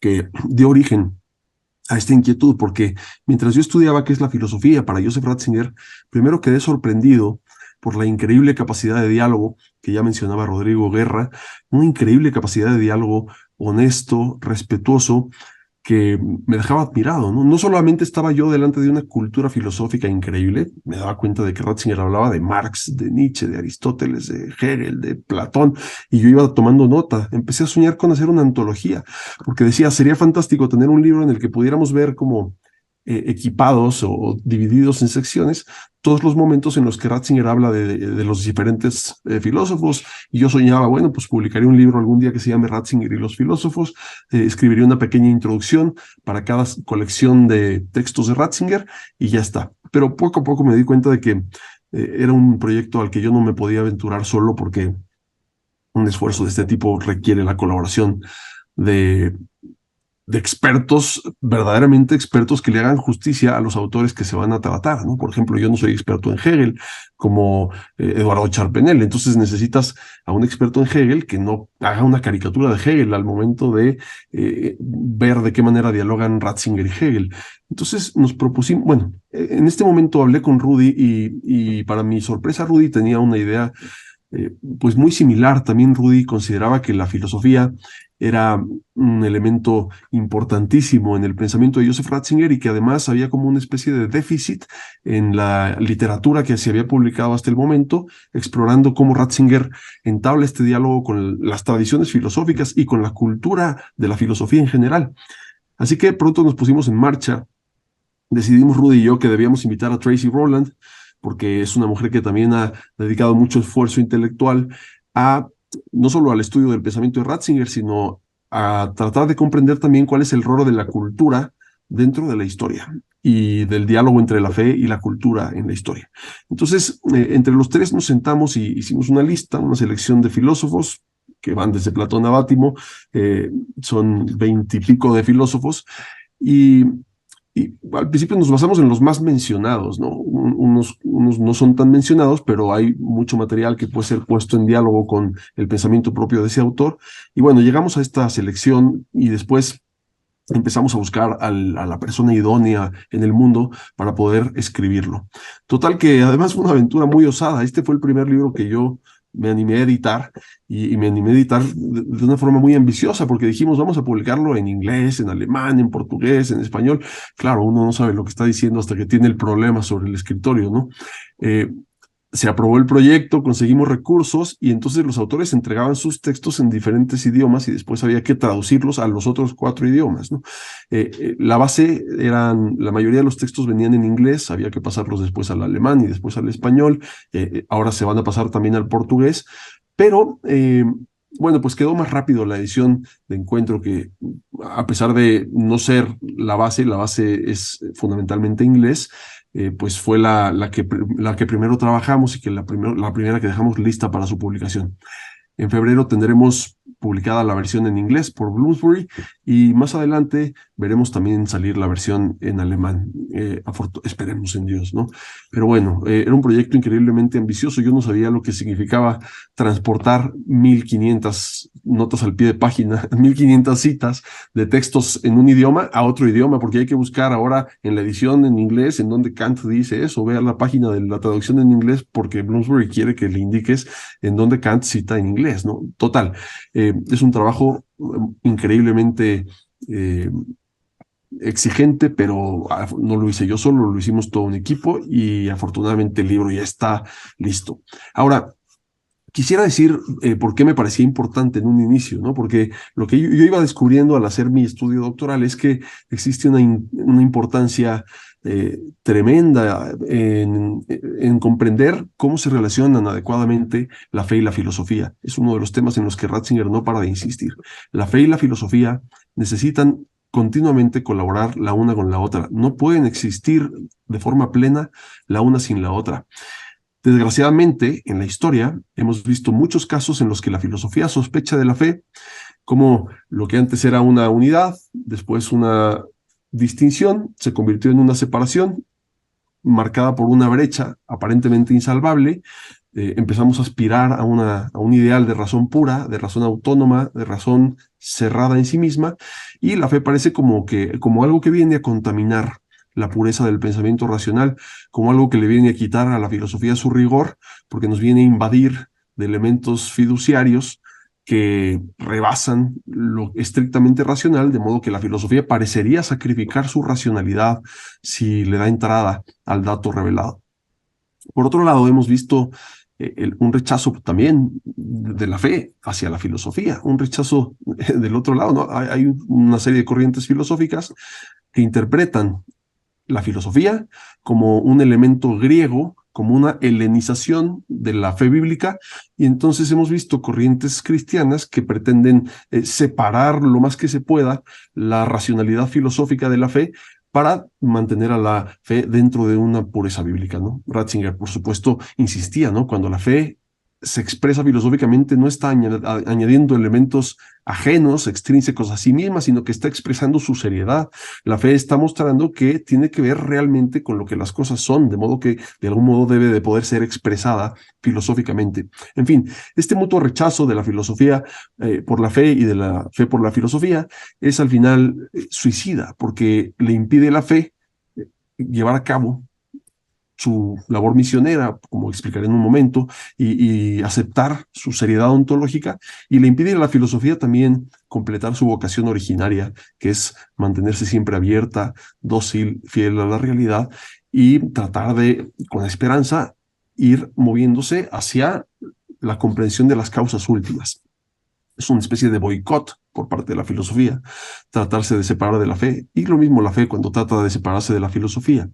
que dio origen a esta inquietud, porque mientras yo estudiaba qué es la filosofía para Joseph Ratzinger, primero quedé sorprendido por la increíble capacidad de diálogo que ya mencionaba Rodrigo Guerra, una increíble capacidad de diálogo honesto, respetuoso, que me dejaba admirado, ¿no? No solamente estaba yo delante de una cultura filosófica increíble, me daba cuenta de que Ratzinger hablaba de Marx, de Nietzsche, de Aristóteles, de Hegel, de Platón, y yo iba tomando nota. Empecé a soñar con hacer una antología, porque decía, sería fantástico tener un libro en el que pudiéramos ver como equipados o divididos en secciones todos los momentos en los que Ratzinger habla de los diferentes filósofos, y yo soñaba, bueno, pues publicaría un libro algún día que se llame Ratzinger y los filósofos, escribiría una pequeña introducción para cada colección de textos de Ratzinger y ya está. Pero poco a poco me di cuenta de que era un proyecto al que yo no me podía aventurar solo, porque un esfuerzo de este tipo requiere la colaboración de expertos, verdaderamente expertos, que le hagan justicia a los autores que se van a tratar, ¿no? Por ejemplo, yo no soy experto en Hegel, como Eduardo Charpenel, entonces necesitas a un experto en Hegel que no haga una caricatura de Hegel al momento de ver de qué manera dialogan Ratzinger y Hegel. Entonces nos propusimos, bueno, en este momento hablé con Rudy y para mi sorpresa Rudy tenía una idea pues muy similar. También Rudy consideraba que la filosofía era un elemento importantísimo en el pensamiento de Joseph Ratzinger y que además había como una especie de déficit en la literatura que se había publicado hasta el momento, explorando cómo Ratzinger entabla este diálogo con las tradiciones filosóficas y con la cultura de la filosofía en general. Así que pronto nos pusimos en marcha. Decidimos Rudy y yo que debíamos invitar a Tracy Rowland, porque es una mujer que también ha dedicado mucho esfuerzo intelectual a no solo al estudio del pensamiento de Ratzinger, sino a tratar de comprender también cuál es el rol de la cultura dentro de la historia y del diálogo entre la fe y la cultura en la historia. Entonces, entre los tres nos sentamos y hicimos una lista, una selección de filósofos que van desde Platón a Bátimo, son 20 y pico de filósofos, y al principio nos basamos en los más mencionados, ¿no? Unos no son tan mencionados, pero hay mucho material que puede ser puesto en diálogo con el pensamiento propio de ese autor. Y bueno, llegamos a esta selección y después empezamos a buscar a la persona idónea en el mundo para poder escribirlo. Total que además fue una aventura muy osada. Este fue el primer libro que yo me animé a editar, y me animé a editar de una forma muy ambiciosa, porque dijimos, vamos a publicarlo en inglés, en alemán, en portugués, en español. Claro, uno no sabe lo que está diciendo hasta que tiene el problema sobre el escritorio, ¿no? Se aprobó el proyecto, conseguimos recursos y entonces los autores entregaban sus textos en diferentes idiomas y después había que traducirlos a los otros 4 idiomas, ¿no? La base la mayoría de los textos venían en inglés, había que pasarlos después al alemán y después al español, ahora se van a pasar también al portugués, pero bueno, pues quedó más rápido la edición de Encuentro, que a pesar de no ser la base es fundamentalmente inglés. Pues fue la que primero trabajamos y que la primera que dejamos lista para su publicación. En febrero tendremos publicada la versión en inglés por Bloomsbury y más adelante veremos también salir la versión en alemán. Esperemos en Dios, ¿no? Pero bueno, era un proyecto increíblemente ambicioso. Yo no sabía lo que significaba transportar 1500 notas al pie de página, 1500 citas de textos en un idioma a otro idioma, porque hay que buscar ahora en la edición en inglés en donde Kant dice eso, ver la página de la traducción en inglés, porque Bloomsbury quiere que le indiques en donde Kant cita en inglés, ¿no? Total, es un trabajo increíblemente exigente, pero no lo hice yo solo, lo hicimos todo un equipo y afortunadamente el libro ya está listo. Ahora, quisiera decir por qué me parecía importante en un inicio, ¿no? Porque lo que yo iba descubriendo al hacer mi estudio doctoral es que existe una importancia tremenda en comprender cómo se relacionan adecuadamente la fe y la filosofía. Es uno de los temas en los que Ratzinger no para de insistir. La fe y la filosofía necesitan continuamente colaborar la una con la otra. No pueden existir de forma plena la una sin la otra. Desgraciadamente, en la historia, hemos visto muchos casos en los que la filosofía sospecha de la fe, como lo que antes era una unidad, después una distinción, se convirtió en una separación marcada por una brecha aparentemente insalvable. Empezamos a aspirar a un ideal de razón pura, de razón autónoma, de razón cerrada en sí misma, y la fe parece como algo que viene a contaminar la pureza del pensamiento racional, como algo que le viene a quitar a la filosofía su rigor, porque nos viene a invadir de elementos fiduciarios que rebasan lo estrictamente racional, de modo que la filosofía parecería sacrificar su racionalidad si le da entrada al dato revelado. Por otro lado, hemos visto un rechazo también de la fe hacia la filosofía, un rechazo del otro lado, ¿no? Hay una serie de corrientes filosóficas que interpretan la filosofía como un elemento griego, como una helenización de la fe bíblica, y entonces hemos visto corrientes cristianas que pretenden separar lo más que se pueda la racionalidad filosófica de la fe para mantener a la fe dentro de una pureza bíblica, ¿no? Ratzinger, por supuesto, insistía, ¿no? Cuando la fe se expresa filosóficamente, no está añadiendo elementos ajenos, extrínsecos a sí misma, sino que está expresando su seriedad. La fe está mostrando que tiene que ver realmente con lo que las cosas son, de modo que de algún modo debe de poder ser expresada filosóficamente. En fin, este mutuo rechazo de la filosofía por la fe y de la fe por la filosofía es al final suicida, porque le impide la fe llevar a cabo su labor misionera, como explicaré en un momento, y aceptar su seriedad ontológica, y le impide a la filosofía también completar su vocación originaria, que es mantenerse siempre abierta, dócil, fiel a la realidad, y tratar de, con esperanza, ir moviéndose hacia la comprensión de las causas últimas. Es una especie de boicot por parte de la filosofía, tratarse de separar de la fe, y lo mismo la fe cuando trata de separarse de la filosofía.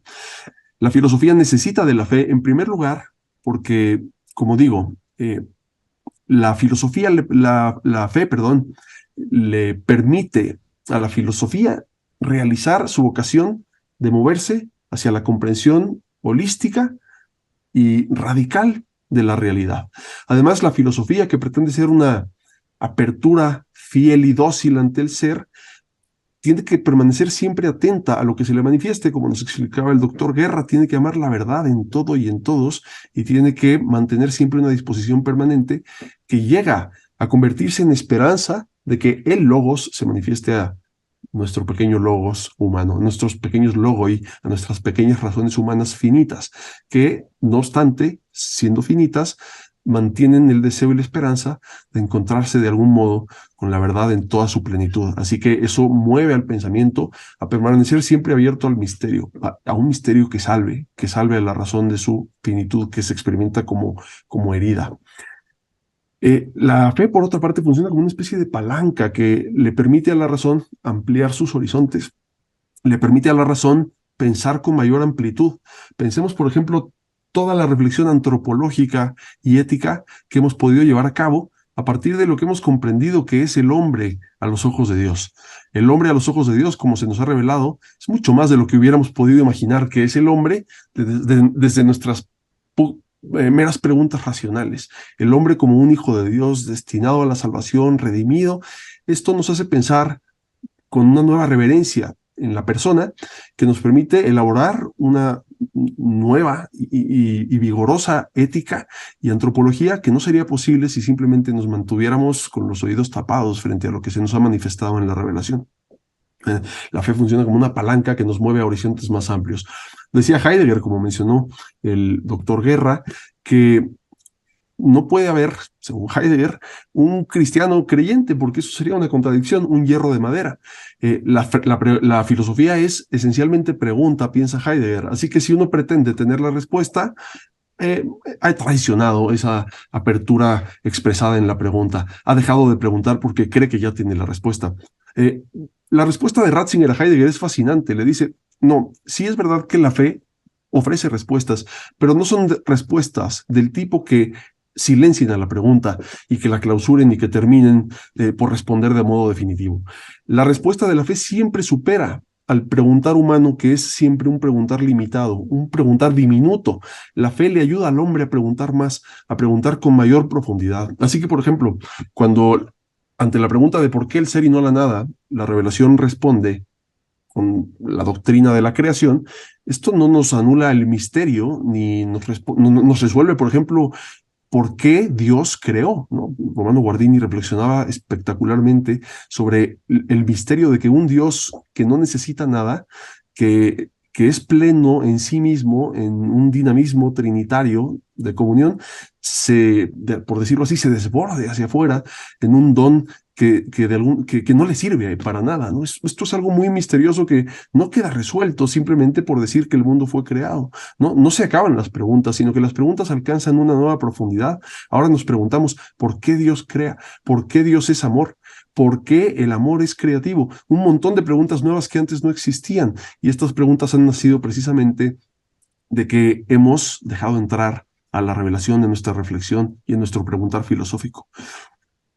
La filosofía necesita de la fe, en primer lugar, porque, como digo, la filosofía, la fe, perdón, le permite a la filosofía realizar su vocación de moverse hacia la comprensión holística y radical de la realidad. Además, la filosofía, que pretende ser una apertura fiel y dócil ante el ser, tiene que permanecer siempre atenta a lo que se le manifieste, como nos explicaba el doctor Guerra, tiene que amar la verdad en todo y en todos, y tiene que mantener siempre una disposición permanente que llega a convertirse en esperanza de que el logos se manifieste a nuestro pequeño logos humano, a nuestros pequeños logoi, a nuestras pequeñas razones humanas finitas, que, no obstante, siendo finitas, mantienen el deseo y la esperanza de encontrarse de algún modo con la verdad en toda su plenitud. Así que eso mueve al pensamiento a permanecer siempre abierto al misterio, a un misterio que salve a la razón de su finitud, que se experimenta como herida. La fe, por otra parte, funciona como una especie de palanca que le permite a la razón ampliar sus horizontes, le permite a la razón pensar con mayor amplitud. Pensemos, por ejemplo, toda la reflexión antropológica y ética que hemos podido llevar a cabo a partir de lo que hemos comprendido que es el hombre a los ojos de Dios. El hombre a los ojos de Dios, como se nos ha revelado, es mucho más de lo que hubiéramos podido imaginar que es el hombre desde nuestras meras preguntas racionales. El hombre como un hijo de Dios destinado a la salvación, redimido. Esto nos hace pensar con una nueva reverencia en la persona que nos permite elaborar una nueva y vigorosa ética y antropología que no sería posible si simplemente nos mantuviéramos con los oídos tapados frente a lo que se nos ha manifestado en la revelación. La fe funciona como una palanca que nos mueve a horizontes más amplios. Decía Heidegger, como mencionó el doctor Guerra, que no puede haber, según Heidegger, un cristiano creyente, porque eso sería una contradicción, un hierro de madera. La filosofía es esencialmente pregunta, piensa Heidegger. Así que si uno pretende tener la respuesta, ha traicionado esa apertura expresada en la pregunta. Ha dejado de preguntar porque cree que ya tiene la respuesta. La respuesta de Ratzinger a Heidegger es fascinante. Le dice, no, sí es verdad que la fe ofrece respuestas, pero no son respuestas del tipo que silencien a la pregunta y que la clausuren y que terminen por responder de modo definitivo. La respuesta de la fe siempre supera al preguntar humano, que es siempre un preguntar limitado, un preguntar diminuto. La fe le ayuda al hombre a preguntar más, a preguntar con mayor profundidad. Así que, por ejemplo, cuando ante la pregunta de por qué el ser y no la nada, la revelación responde con la doctrina de la creación, esto no nos anula el misterio, ni nos resuelve, por ejemplo, por qué Dios creó, ¿no? Romano Guardini reflexionaba espectacularmente sobre el misterio de que un Dios que no necesita nada, que es pleno en sí mismo, en un dinamismo trinitario de comunión, por decirlo así, se desborde hacia afuera en un don que no le sirve para nada, ¿no? Esto es algo muy misterioso que no queda resuelto simplemente por decir que el mundo fue creado. No se acaban las preguntas, sino que las preguntas alcanzan una nueva profundidad. Ahora nos preguntamos, ¿por qué Dios crea? ¿Por qué Dios es amor? ¿Por qué el amor es creativo? Un montón de preguntas nuevas que antes no existían. Y estas preguntas han nacido precisamente de que hemos dejado entrar a la revelación en nuestra reflexión y en nuestro preguntar filosófico.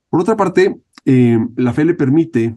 Por otra parte, la fe le permite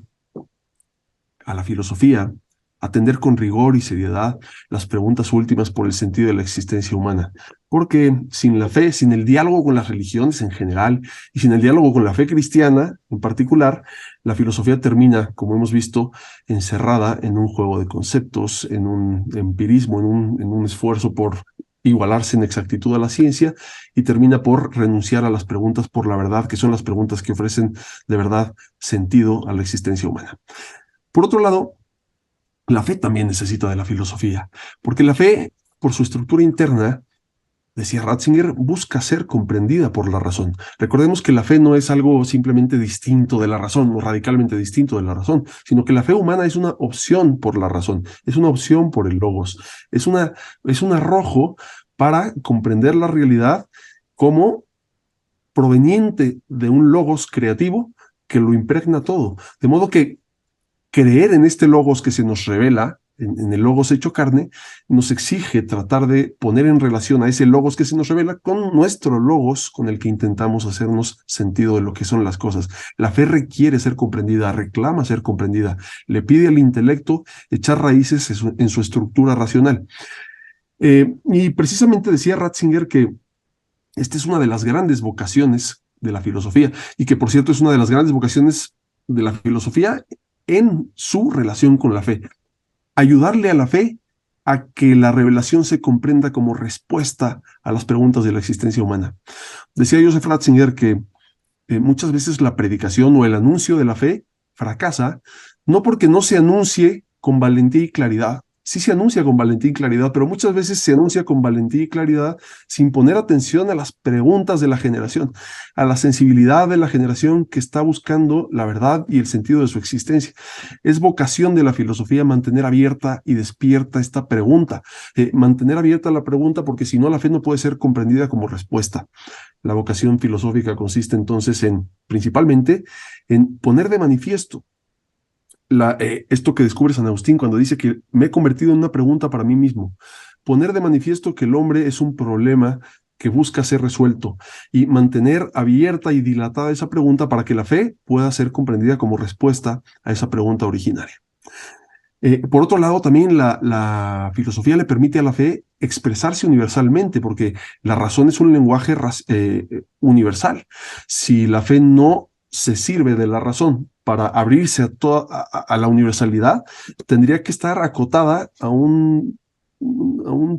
a la filosofía atender con rigor y seriedad las preguntas últimas por el sentido de la existencia humana. Porque sin la fe, sin el diálogo con las religiones en general y sin el diálogo con la fe cristiana en particular, la filosofía termina, como hemos visto, encerrada en un juego de conceptos, en un empirismo, en un esfuerzo por igualarse en exactitud a la ciencia, y termina por renunciar a las preguntas por la verdad, que son las preguntas que ofrecen de verdad sentido a la existencia humana. Por otro lado, la fe también necesita de la filosofía, porque la fe, por su estructura interna, decía Ratzinger, busca ser comprendida por la razón. Recordemos que la fe no es algo simplemente distinto de la razón, o radicalmente distinto de la razón, sino que la fe humana es una opción por la razón, es una opción por el logos, es un arrojo para comprender la realidad como proveniente de un logos creativo que lo impregna todo. De modo que creer en este logos que se nos revela, en el logos hecho carne, nos exige tratar de poner en relación a ese logos que se nos revela con nuestro logos con el que intentamos hacernos sentido de lo que son las cosas. La fe requiere ser comprendida, reclama ser comprendida, le pide al intelecto echar raíces en su estructura racional. Y precisamente decía Ratzinger que esta es una de las grandes vocaciones de la filosofía, y que por cierto es una de las grandes vocaciones de la filosofía en su relación con la fe. Ayudarle a la fe a que la revelación se comprenda como respuesta a las preguntas de la existencia humana. Decía Joseph Ratzinger que muchas veces la predicación o el anuncio de la fe fracasa, no porque no se anuncie con valentía y claridad. Sí se anuncia con valentía y claridad, pero muchas veces se anuncia con valentía y claridad sin poner atención a las preguntas de la generación, a la sensibilidad de la generación que está buscando la verdad y el sentido de su existencia. Es vocación de la filosofía mantener abierta y despierta esta pregunta, mantener abierta la pregunta, porque si no, la fe no puede ser comprendida como respuesta. La vocación filosófica consiste entonces principalmente en poner de manifiesto esto que descubre San Agustín cuando dice que me he convertido en una pregunta para mí mismo. Poner de manifiesto que el hombre es un problema que busca ser resuelto y mantener abierta y dilatada esa pregunta para que la fe pueda ser comprendida como respuesta a esa pregunta originaria. Por otro lado, también la filosofía le permite a la fe expresarse universalmente, porque la razón es un lenguaje universal. Si la fe no se sirve de la razón para abrirse a la universalidad, tendría que estar acotada a un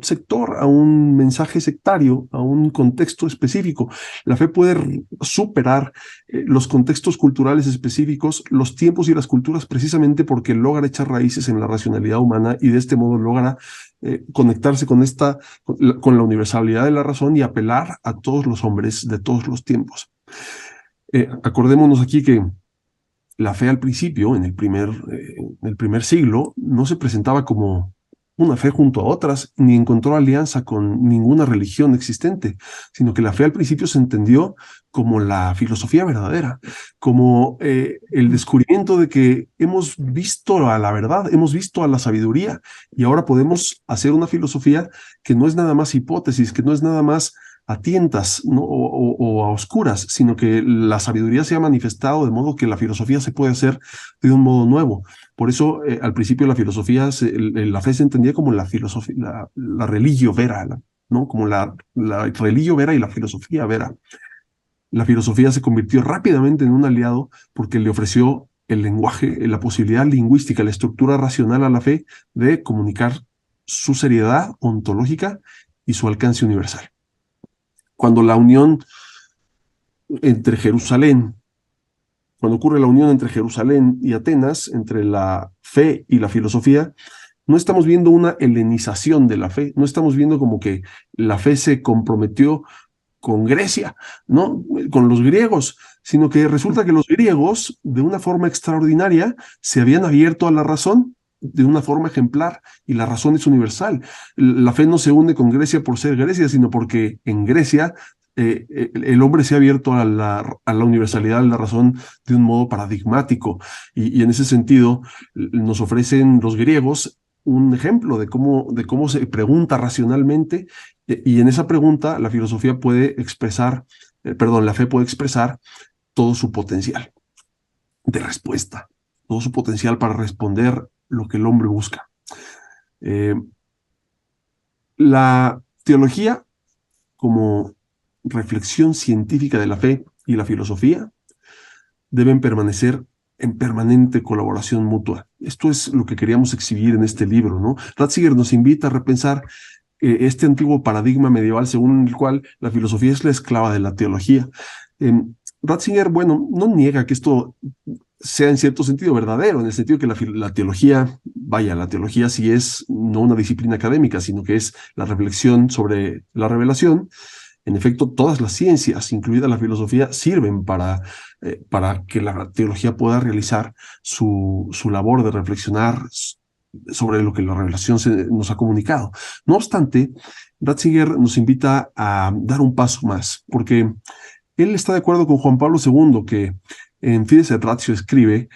sector, a un mensaje sectario, a un contexto específico. La fe puede superar los contextos culturales específicos, los tiempos y las culturas, precisamente porque logra echar raíces en la racionalidad humana y de este modo logra conectarse con la universalidad de la razón y apelar a todos los hombres de todos los tiempos. Acordémonos aquí que la fe al principio, en el primer siglo, no se presentaba como una fe junto a otras, ni encontró alianza con ninguna religión existente, sino que la fe al principio se entendió como la filosofía verdadera, como el descubrimiento de que hemos visto a la verdad, hemos visto a la sabiduría, y ahora podemos hacer una filosofía que no es nada más hipótesis, que no es nada más a tientas, ¿no? o a oscuras, sino que la sabiduría se ha manifestado de modo que la filosofía se puede hacer de un modo nuevo. Por eso, al principio la filosofía, la fe se entendía como la religio vera, ¿no? Como la religio vera y la filosofía vera. La filosofía se convirtió rápidamente en un aliado porque le ofreció el lenguaje, la posibilidad lingüística, la estructura racional a la fe de comunicar su seriedad ontológica y su alcance universal. Cuando ocurre la unión entre Jerusalén y Atenas, entre la fe y la filosofía, no estamos viendo una helenización de la fe, no estamos viendo como que la fe se comprometió con Grecia, ¿no? Con los griegos, sino que resulta que los griegos, de una forma extraordinaria, se habían abierto a la razón de una forma ejemplar, y la razón es universal. La fe no se une con Grecia por ser Grecia, sino porque en Grecia el hombre se ha abierto a la universalidad de la razón de un modo paradigmático, y en ese sentido nos ofrecen los griegos un ejemplo de cómo se pregunta racionalmente, y en esa pregunta la filosofía puede expresar, la fe puede expresar todo su potencial de respuesta, todo su potencial para responder lo que el hombre busca. La teología, como reflexión científica de la fe, y la filosofía deben permanecer en permanente colaboración mutua. Esto es lo que queríamos exhibir en este libro, ¿no? Ratzinger nos invita a repensar este antiguo paradigma medieval según el cual la filosofía es la esclava de la teología. Ratzinger, bueno, no niega que esto sea en cierto sentido verdadero, en el sentido que la teología, la teología sí es no una disciplina académica, sino que es la reflexión sobre la revelación. En efecto, todas las ciencias, incluida la filosofía, sirven para que la teología pueda realizar su labor de reflexionar sobre lo que la revelación nos ha comunicado. No obstante, Ratzinger nos invita a dar un paso más, porque él está de acuerdo con Juan Pablo II, que en Fides et Ratio escribe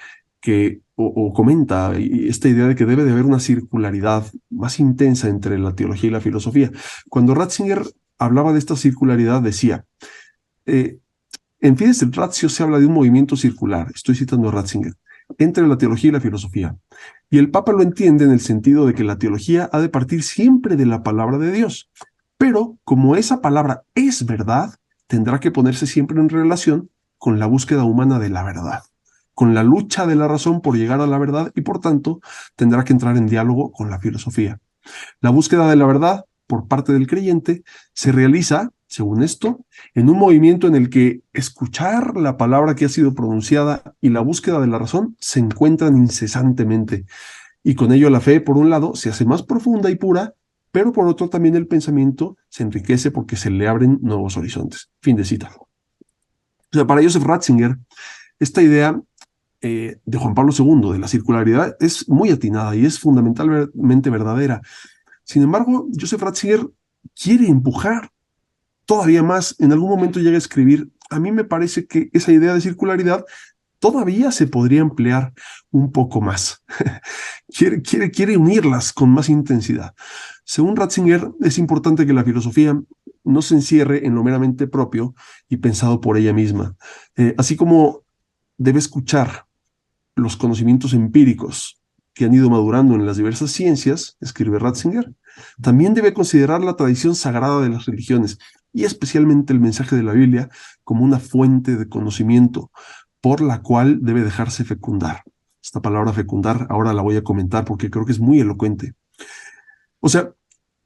o comenta esta idea de que debe de haber una circularidad más intensa entre la teología y la filosofía. Cuando Ratzinger hablaba de esta circularidad, decía, en Fides et Ratio se habla de un movimiento circular, estoy citando a Ratzinger, entre la teología y la filosofía. Y el Papa lo entiende en el sentido de que la teología ha de partir siempre de la palabra de Dios. Pero como esa palabra es verdad, tendrá que ponerse siempre en relación con la búsqueda humana de la verdad, con la lucha de la razón por llegar a la verdad, y por tanto tendrá que entrar en diálogo con la filosofía. La búsqueda de la verdad por parte del creyente se realiza, según esto, en un movimiento en el que escuchar la palabra que ha sido pronunciada y la búsqueda de la razón se encuentran incesantemente. Y con ello la fe, por un lado, se hace más profunda y pura, pero por otro también el pensamiento se enriquece porque se le abren nuevos horizontes. Fin de cita. O sea, para Joseph Ratzinger, esta idea de Juan Pablo II de la circularidad es muy atinada y es fundamentalmente verdadera. Sin embargo, Joseph Ratzinger quiere empujar todavía más. En algún momento llega a escribir, a mí me parece que esa idea de circularidad todavía se podría emplear un poco más. quiere unirlas con más intensidad. Según Ratzinger, es importante que la filosofía no se encierre en lo meramente propio y pensado por ella misma. Así como debe escuchar los conocimientos empíricos que han ido madurando en las diversas ciencias, escribe Ratzinger, también debe considerar la tradición sagrada de las religiones, y especialmente el mensaje de la Biblia, como una fuente de conocimiento por la cual debe dejarse fecundar. Esta palabra fecundar ahora la voy a comentar porque creo que es muy elocuente. O sea,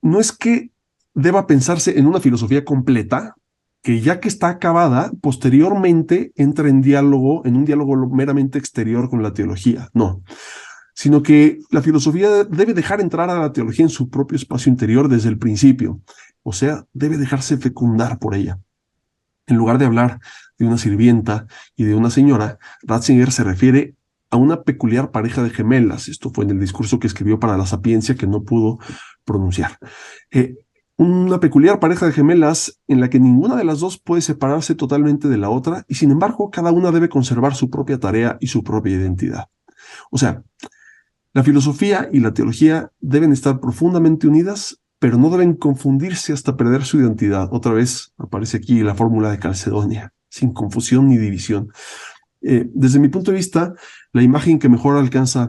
no es que deba pensarse en una filosofía completa, que ya que está acabada, posteriormente entra en un diálogo meramente exterior con la teología. No, sino que la filosofía debe dejar entrar a la teología en su propio espacio interior desde el principio. O sea, debe dejarse fecundar por ella. En lugar de hablar de una sirvienta y de una señora, Ratzinger se refiere a una peculiar pareja de gemelas. Esto fue en el discurso que escribió para la Sapiencia, que no pudo pronunciar. Una peculiar pareja de gemelas en la que ninguna de las dos puede separarse totalmente de la otra, y sin embargo cada una debe conservar su propia tarea y su propia identidad. O sea, la filosofía y la teología deben estar profundamente unidas, pero no deben confundirse hasta perder su identidad. Otra vez aparece aquí la fórmula de Calcedonia, sin confusión ni división. Desde mi punto de vista, la imagen que mejor alcanza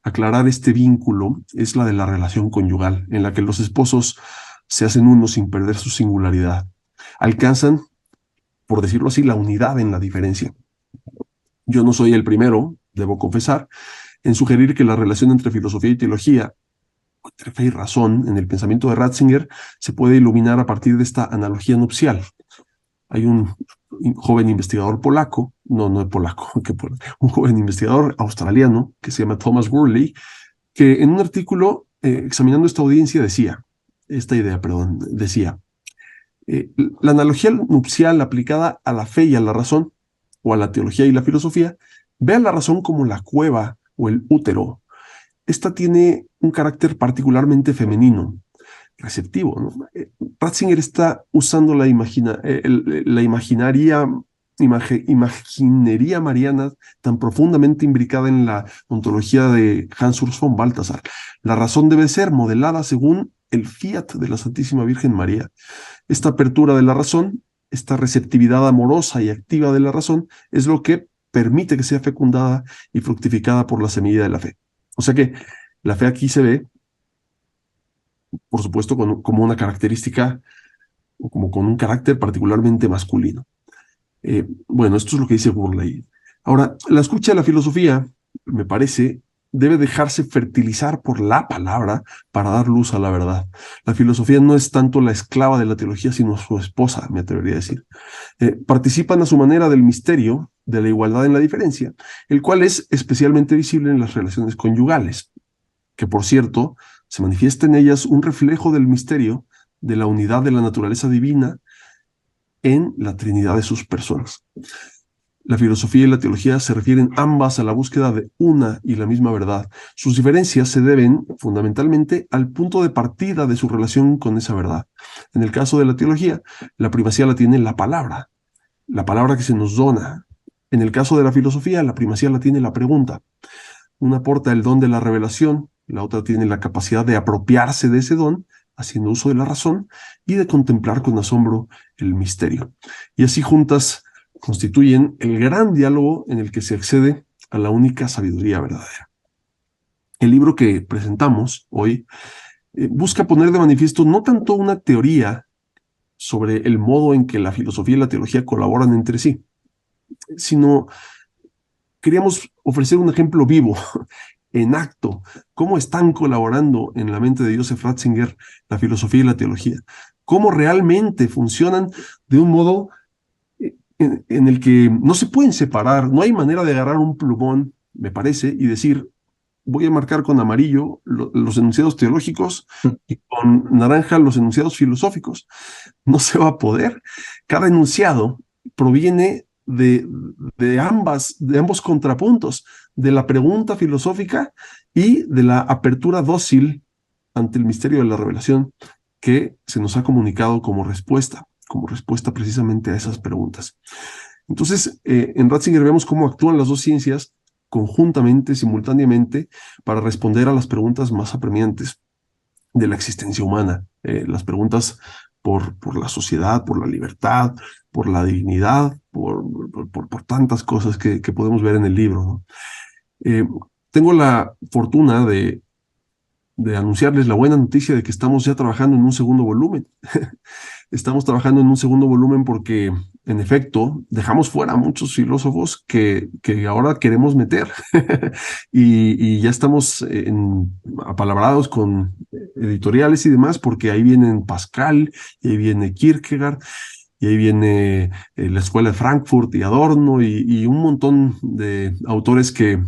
a aclarar este vínculo es la de la relación conyugal, en la que los esposos se hacen uno sin perder su singularidad. Alcanzan, por decirlo así, la unidad en la diferencia. Yo no soy el primero, debo confesar, en sugerir que la relación entre filosofía y teología, entre fe y razón, en el pensamiento de Ratzinger, se puede iluminar a partir de esta analogía nupcial. Hay un joven investigador polaco, no es polaco, un joven investigador australiano que se llama Thomas Worley, que en un artículo examinando esta idea, decía, la analogía nupcial aplicada a la fe y a la razón, o a la teología y la filosofía, ve a la razón como la cueva o el útero. Esta tiene un carácter particularmente femenino. receptivo, ¿no? Ratzinger está usando la imaginería mariana tan profundamente imbricada en la ontología de Hans Urs von Balthasar. La razón debe ser modelada según el fiat de la Santísima Virgen María. Esta apertura de la razón, esta receptividad amorosa y activa de la razón, es lo que permite que sea fecundada y fructificada por la semilla de la fe. O sea que la fe aquí se ve, por supuesto, como una característica, o como con un carácter particularmente masculino. Bueno, esto es lo que dice Burley. Ahora, la escucha de la filosofía, me parece, debe dejarse fertilizar por la palabra para dar luz a la verdad. La filosofía no es tanto la esclava de la teología, sino su esposa, me atrevería a decir. Participan a su manera del misterio, de la igualdad en la diferencia, el cual es especialmente visible en las relaciones conyugales, que por cierto, se manifiesta en ellas un reflejo del misterio de la unidad de la naturaleza divina en la Trinidad de sus personas. La filosofía y la teología se refieren ambas a la búsqueda de una y la misma verdad. Sus diferencias se deben fundamentalmente al punto de partida de su relación con esa verdad. En el caso de la teología, la primacía la tiene la palabra que se nos dona. En el caso de la filosofía, la primacía la tiene la pregunta. Una aporta el don de la revelación, la otra tiene la capacidad de apropiarse de ese don, haciendo uso de la razón y de contemplar con asombro el misterio. Y así juntas constituyen el gran diálogo en el que se accede a la única sabiduría verdadera. El libro que presentamos hoy busca poner de manifiesto no tanto una teoría sobre el modo en que la filosofía y la teología colaboran entre sí, sino queríamos ofrecer un ejemplo vivo, en acto, cómo están colaborando en la mente de Joseph Ratzinger la filosofía y la teología, cómo realmente funcionan de un modo en el que no se pueden separar, no hay manera de agarrar un plumón, me parece, y decir, voy a marcar con amarillo los enunciados teológicos y con naranja los enunciados filosóficos. No se va a poder. Cada enunciado proviene de ambos contrapuntos, de la pregunta filosófica y de la apertura dócil ante el misterio de la revelación que se nos ha comunicado como respuesta precisamente a esas preguntas. Entonces, en Ratzinger vemos cómo actúan las dos ciencias conjuntamente, simultáneamente, para responder a las preguntas más apremiantes de la existencia humana, las preguntas por la sociedad, por la libertad, por la dignidad, por tantas cosas que podemos ver en el libro, ¿no? Tengo la fortuna de anunciarles la buena noticia de que estamos ya trabajando en un segundo volumen. Estamos trabajando en un segundo volumen porque, en efecto, dejamos fuera a muchos filósofos que ahora queremos meter. y ya estamos apalabrados con editoriales y demás, porque ahí vienen Pascal, y ahí viene Kierkegaard, y ahí viene la Escuela de Frankfurt y Adorno, y un montón de autores que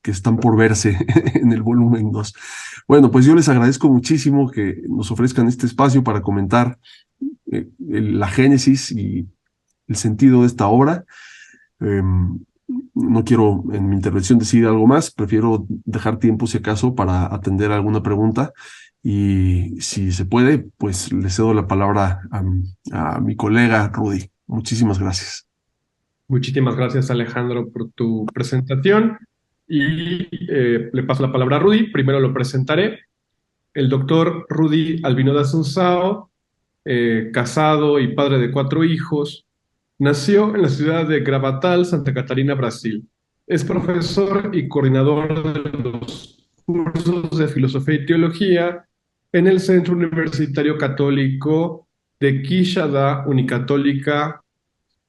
están por verse en el volumen 2. Bueno, pues yo les agradezco muchísimo que nos ofrezcan este espacio para comentar la génesis y el sentido de esta obra. No quiero en mi intervención decir algo más, prefiero dejar tiempo si acaso para atender alguna pregunta y si se puede, pues le cedo la palabra a mi colega Rudy. Muchísimas gracias. Muchísimas gracias, Alejandro, por tu presentación. Y le paso la palabra a Rudy. Primero lo presentaré. El doctor Rudy Albino de Assunção, casado y padre de 4 hijos, nació en la ciudad de Gravatal, Santa Catarina, Brasil. Es profesor y coordinador de los cursos de Filosofía y Teología en el Centro Universitario Católico de Quixadá Unicatólica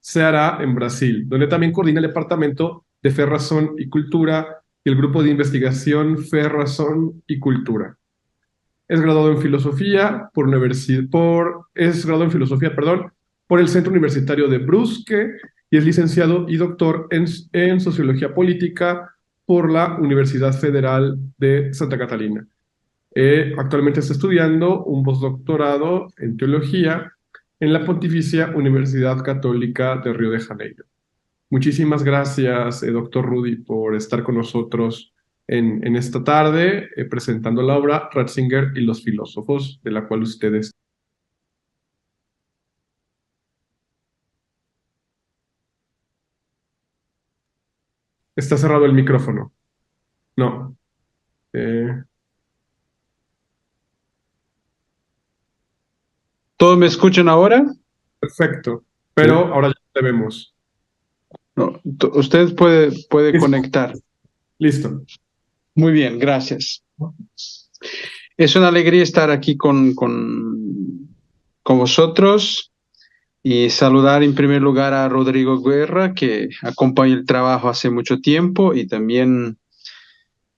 Ceará, en Brasil, donde también coordina el Departamento de Fe, Razón y Cultura y el Grupo de Investigación Fe, Razón y Cultura. Es graduado en Filosofía por el Centro Universitario de Brusque y es licenciado y doctor en Sociología Política por la Universidad Federal de Santa Catalina. Actualmente está estudiando un postdoctorado en Teología en la Pontificia Universidad Católica de Río de Janeiro. Muchísimas gracias, doctor Rudy, por estar con nosotros en esta tarde presentando la obra Ratzinger y los filósofos, de la cual ustedes... Está cerrado el micrófono. No. Eh, ¿Todos me escuchan ahora? perfecto. Pero ahora ya te vemos. No, usted puede Listo. conectar. Listo. Muy bien, gracias. Es una alegría estar aquí con vosotros y saludar en primer lugar a Rodrigo Guerra, que acompaña el trabajo hace mucho tiempo, y también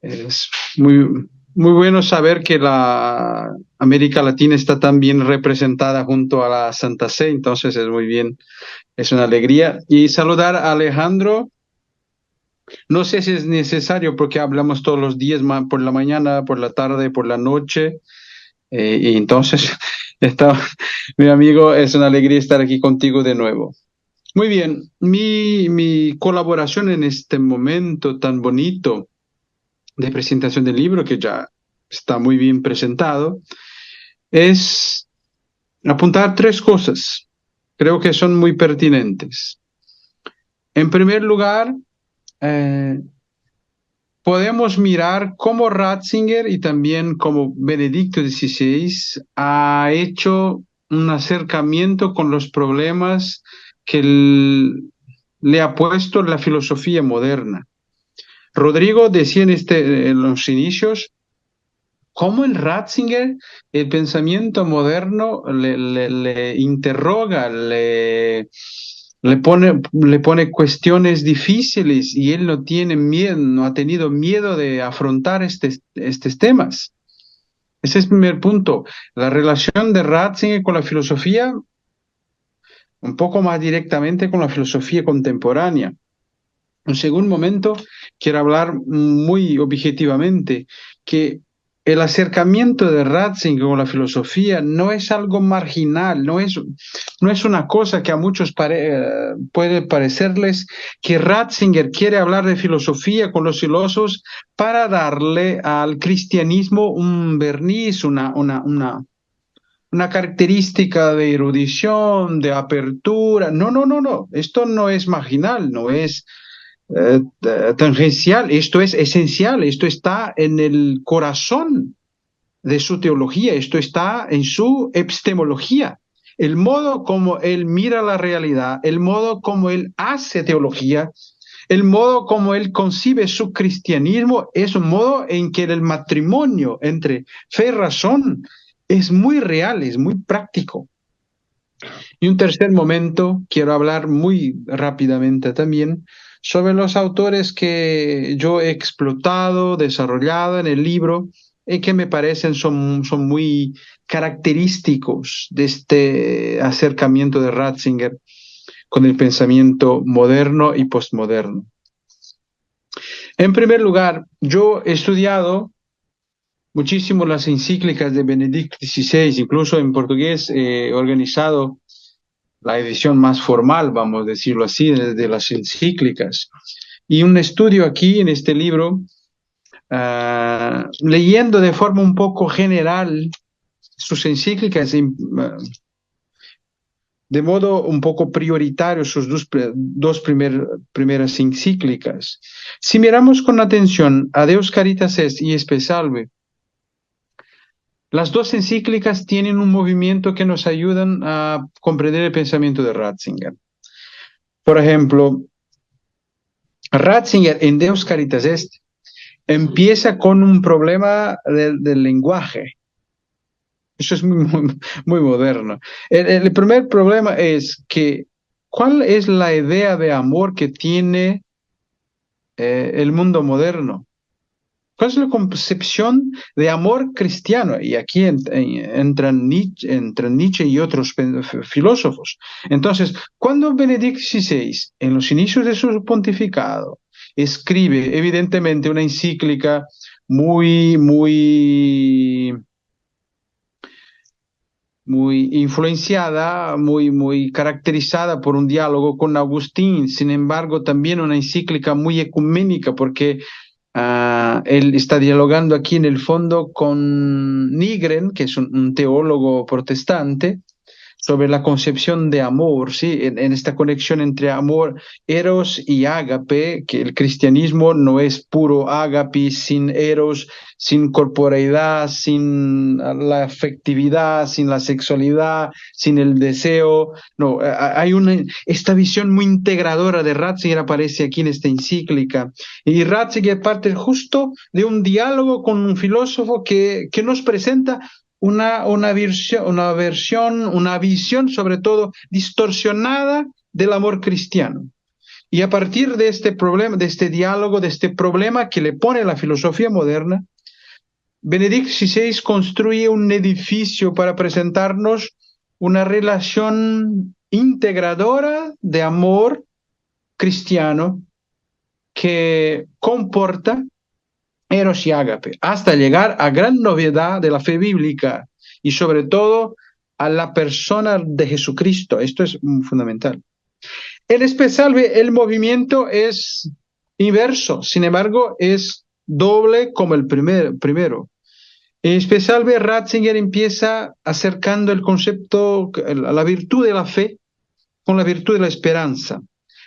es muy bueno saber que la América Latina está tan bien representada junto a la Santa Sede, entonces es muy bien, es una alegría. Y saludar a Alejandro. No sé si es necesario porque hablamos todos los días, por la mañana, por la tarde, por la noche. Y entonces, está, mi amigo, es una alegría estar aquí contigo de nuevo. Muy bien, mi colaboración en este momento tan bonito de presentación del libro, que ya está muy bien presentado, es apuntar tres cosas. Creo que son muy pertinentes. En primer lugar, podemos mirar cómo Ratzinger y también cómo Benedicto XVI ha hecho un acercamiento con los problemas que le ha puesto la filosofía moderna. Rodrigo decía en los inicios cómo en Ratzinger el pensamiento moderno le interroga, le pone cuestiones difíciles y él no tiene miedo, no ha tenido miedo de afrontar estos temas. Ese es el primer punto. La relación de Ratzinger con la filosofía, un poco más directamente con la filosofía contemporánea. En segundo momento, quiero hablar muy objetivamente que el acercamiento de Ratzinger con la filosofía no es algo marginal, no es una cosa que a muchos puede parecerles que Ratzinger quiere hablar de filosofía con los filósofos para darle al cristianismo un verniz, una característica de erudición, de apertura. No, no, no, no. Esto no es marginal, no es tangencial, esto es esencial, esto está en el corazón de su teología, esto está en su epistemología, el modo como él mira la realidad, el modo como él hace teología, el modo como él concibe su cristianismo es un modo en que el matrimonio entre fe y razón es muy real, es muy práctico. Y un tercer momento, quiero hablar muy rápidamente también sobre los autores que yo he explotado, desarrollado en el libro y que me parecen son muy característicos de este acercamiento de Ratzinger con el pensamiento moderno y postmoderno. En primer lugar, yo he estudiado muchísimo las encíclicas de Benedicto XVI, incluso en portugués he organizado la edición más formal, vamos a decirlo así, de las encíclicas. Y un estudio aquí en este libro, leyendo de forma un poco general sus encíclicas, de modo un poco prioritario sus dos primeras encíclicas. Si miramos con atención a Deus Caritas Est y Spe Salve, las dos encíclicas tienen un movimiento que nos ayudan a comprender el pensamiento de Ratzinger. Por ejemplo, Ratzinger en Deus Caritas Est empieza con un problema del lenguaje. Eso es muy moderno. El primer problema es que, ¿cuál es la idea de amor que tiene el mundo moderno? ¿Cuál es la concepción de amor cristiano? Y aquí entran Nietzsche y otros filósofos. Entonces, cuando Benedicto XVI, en los inicios de su pontificado, escribe evidentemente una encíclica muy influenciada, muy caracterizada por un diálogo con Agustín, sin embargo también una encíclica muy ecuménica porque Él está dialogando aquí en el fondo con Nygren, que es un teólogo protestante, sobre la concepción de amor, ¿sí? En esta conexión entre amor, eros y ágape, que el cristianismo no es puro ágape sin eros, sin corporeidad, sin la afectividad, sin la sexualidad, sin el deseo. No, hay esta visión muy integradora de Ratzinger aparece aquí en esta encíclica. Y Ratzinger parte justo de un diálogo con un filósofo que nos presenta una visión sobre todo distorsionada del amor cristiano. Y a partir de este problema, de este diálogo, de este problema que le pone la filosofía moderna, Benedicto XVI construye un edificio para presentarnos una relación integradora de amor cristiano que comporta eros y ágape, hasta llegar a gran novedad de la fe bíblica y sobre todo a la persona de Jesucristo. Esto es fundamental. En especial el movimiento es inverso, sin embargo es doble como el primero. En especial Ratzinger empieza acercando el concepto, la virtud de la fe con la virtud de la esperanza,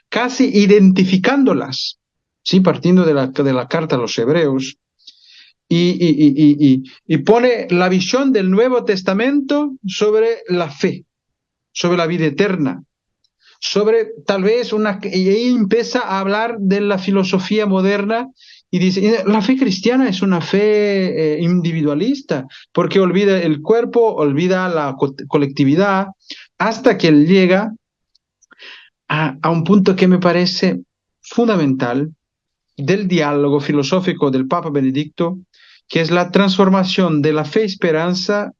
casi identificándolas, ¿sí? Partiendo de la carta a los hebreos, y pone la visión del Nuevo Testamento sobre la fe, sobre la vida eterna, sobre tal vez y ahí empieza a hablar de la filosofía moderna y dice, la fe cristiana es una fe individualista, porque olvida el cuerpo, olvida la colectividad, hasta que él llega a un punto que me parece fundamental del diálogo filosófico del Papa Benedicto, que es la transformación de la fe-esperanza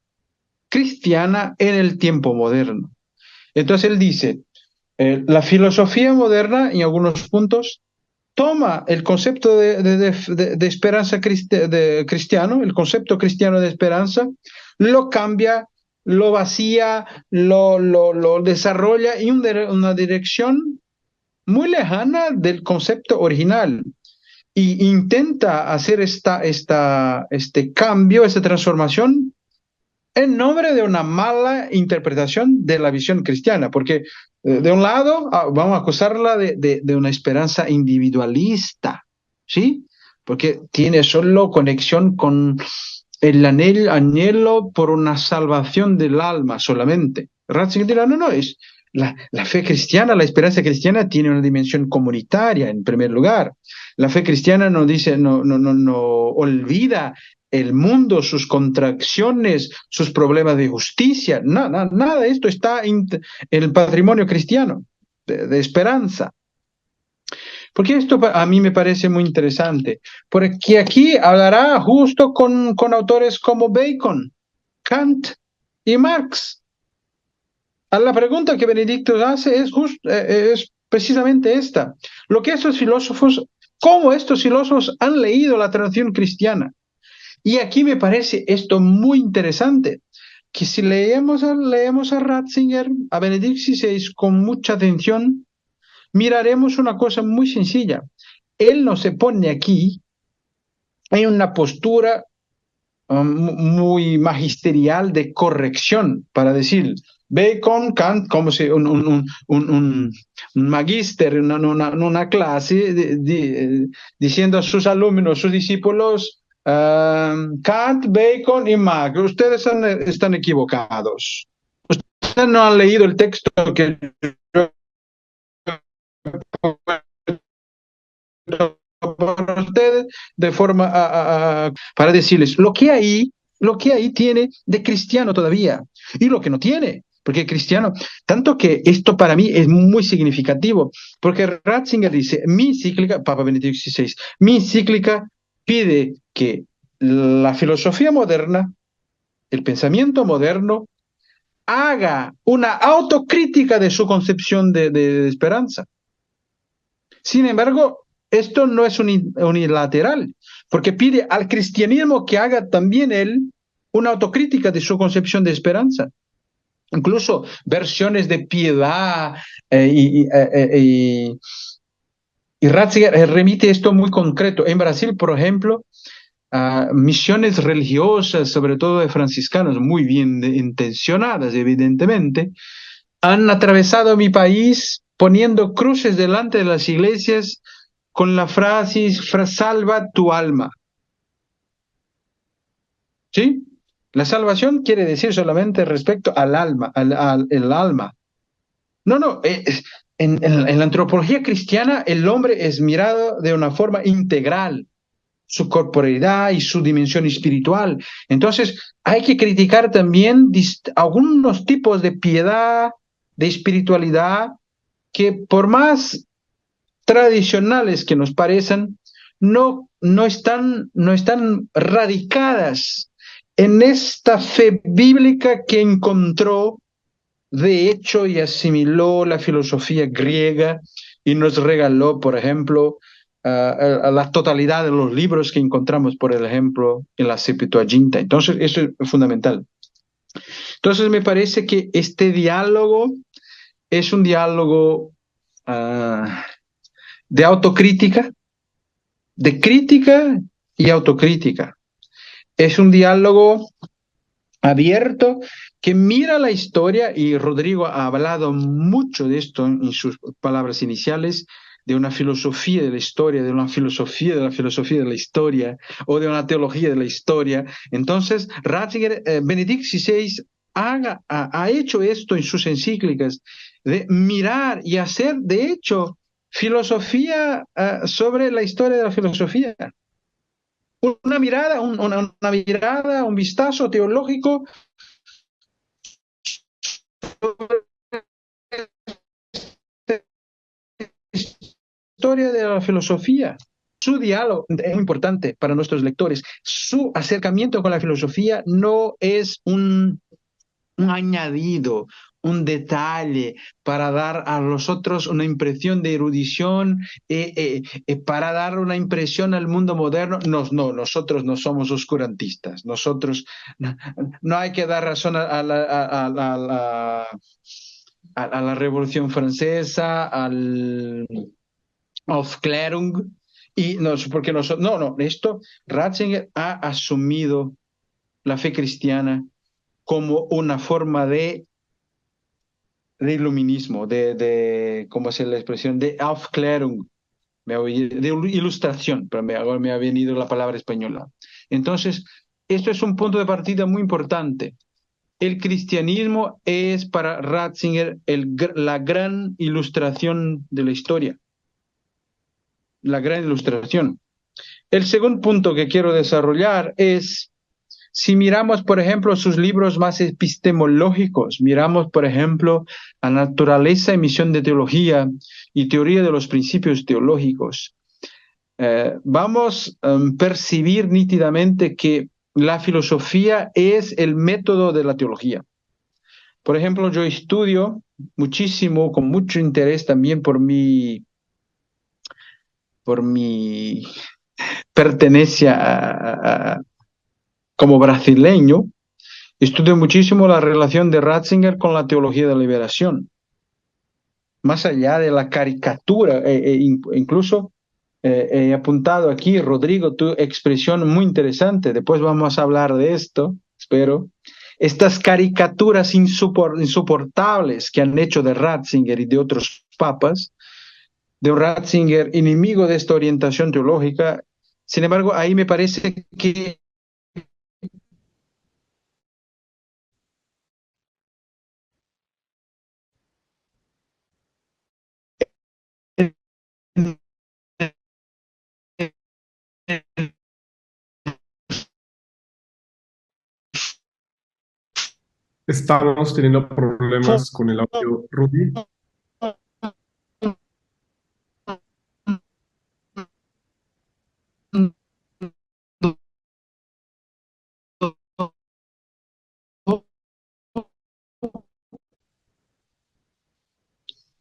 cristiana en el tiempo moderno. Entonces él dice, la filosofía moderna, en algunos puntos, toma el concepto de esperanza cristiano, el concepto cristiano de esperanza, lo cambia, lo vacía, lo desarrolla en una dirección muy lejana del concepto original y intenta hacer este cambio, esta transformación en nombre de una mala interpretación de la visión cristiana, porque de un lado vamos a acusarla de una esperanza individualista, ¿sí? Porque tiene solo conexión con el anhelo por una salvación del alma solamente. Ratzinger dirá, no, es la fe cristiana, la esperanza cristiana tiene una dimensión comunitaria en primer lugar. La fe cristiana no olvida el mundo, sus contracciones, sus problemas de justicia, nada de esto está en el patrimonio cristiano de esperanza. Porque esto a mí me parece muy interesante, porque aquí hablará justo con autores como Bacon, Kant y Marx. La pregunta que Benedicto hace es precisamente esta. ¿Cómo estos filósofos han leído la tradición cristiana? Y aquí me parece esto muy interesante, que si leemos a Ratzinger, a Benedicto XVI con mucha atención, miraremos una cosa muy sencilla. Él no se pone aquí en una postura muy magisterial de corrección para decir Bacon, Kant, como si un magíster en una clase diciendo a sus alumnos, sus discípulos, Kant, Bacon y Marx, ustedes están equivocados. Ustedes no han leído el texto que para ustedes de forma para decirles lo que ahí tiene de cristiano todavía y lo que no tiene, porque cristiano, tanto que esto para mí es muy significativo, porque Ratzinger dice, mi encíclica, Papa Benedicto XVI, mi encíclica pide que la filosofía moderna, el pensamiento moderno, haga una autocrítica de su concepción de esperanza. Sin embargo, esto no es unilateral, porque pide al cristianismo que haga también él una autocrítica de su concepción de esperanza. Incluso versiones de piedad y Y Ratzinger remite esto muy concreto. En Brasil, por ejemplo, misiones religiosas, sobre todo de franciscanos, muy bien intencionadas, evidentemente, han atravesado mi país poniendo cruces delante de las iglesias con la frase, salva tu alma. ¿Sí? La salvación quiere decir solamente respecto al alma, el alma. No, no, en la antropología cristiana el hombre es mirado de una forma integral, su corporeidad y su dimensión espiritual. Entonces, hay que criticar también algunos tipos de piedad, de espiritualidad, que por más tradicionales que nos parecen, no están radicadas en esta fe bíblica que encontró de hecho y asimiló la filosofía griega y nos regaló, por ejemplo, a la totalidad de los libros que encontramos, por ejemplo, en la Septuaginta. Entonces, eso es fundamental. Entonces, me parece que este diálogo es un diálogo de autocrítica, de crítica y autocrítica. Es un diálogo abierto que mira la historia, y Rodrigo ha hablado mucho de esto en sus palabras iniciales, de una filosofía de la historia, de una filosofía de la historia, o de una teología de la historia. Entonces, Ratzinger, Benedict XVI ha hecho esto en sus encíclicas, de mirar y hacer, de hecho, filosofía sobre la historia de la filosofía. Una mirada, una mirada, un vistazo teológico sobre la historia de la filosofía. Su diálogo es importante para nuestros lectores. Su acercamiento con la filosofía no es un añadido, un detalle para dar a los otros una impresión de erudición, para dar una impresión al mundo moderno. No, nosotros no somos oscurantistas. Nosotros no hay que dar razón a la Revolución Francesa, al Aufklärung, y no, porque nosotros, no, esto Ratzinger ha asumido la fe cristiana como una forma de iluminismo, ¿cómo es la expresión? De Aufklärung, de ilustración, pero ahora me ha venido la palabra española. Entonces, esto es un punto de partida muy importante. El cristianismo es para Ratzinger la gran ilustración de la historia, la gran ilustración. El segundo punto que quiero desarrollar es, si miramos, por ejemplo, sus libros más epistemológicos, miramos, por ejemplo, a Naturaleza y Misión de Teología y Teoría de los Principios Teológicos, vamos a percibir nítidamente que la filosofía es el método de la teología. Por ejemplo, yo estudio muchísimo, con mucho interés también por mi pertenencia como brasileño, estudio muchísimo la relación de Ratzinger con la teología de la liberación. Más allá de la caricatura, incluso he apuntado aquí, Rodrigo, tu expresión muy interesante, después vamos a hablar de esto, espero. Estas caricaturas insoportables que han hecho de Ratzinger y de otros papas, de un Ratzinger enemigo de esta orientación teológica. Sin embargo, ahí me parece que Estamos teniendo problemas con el audio, Rudy.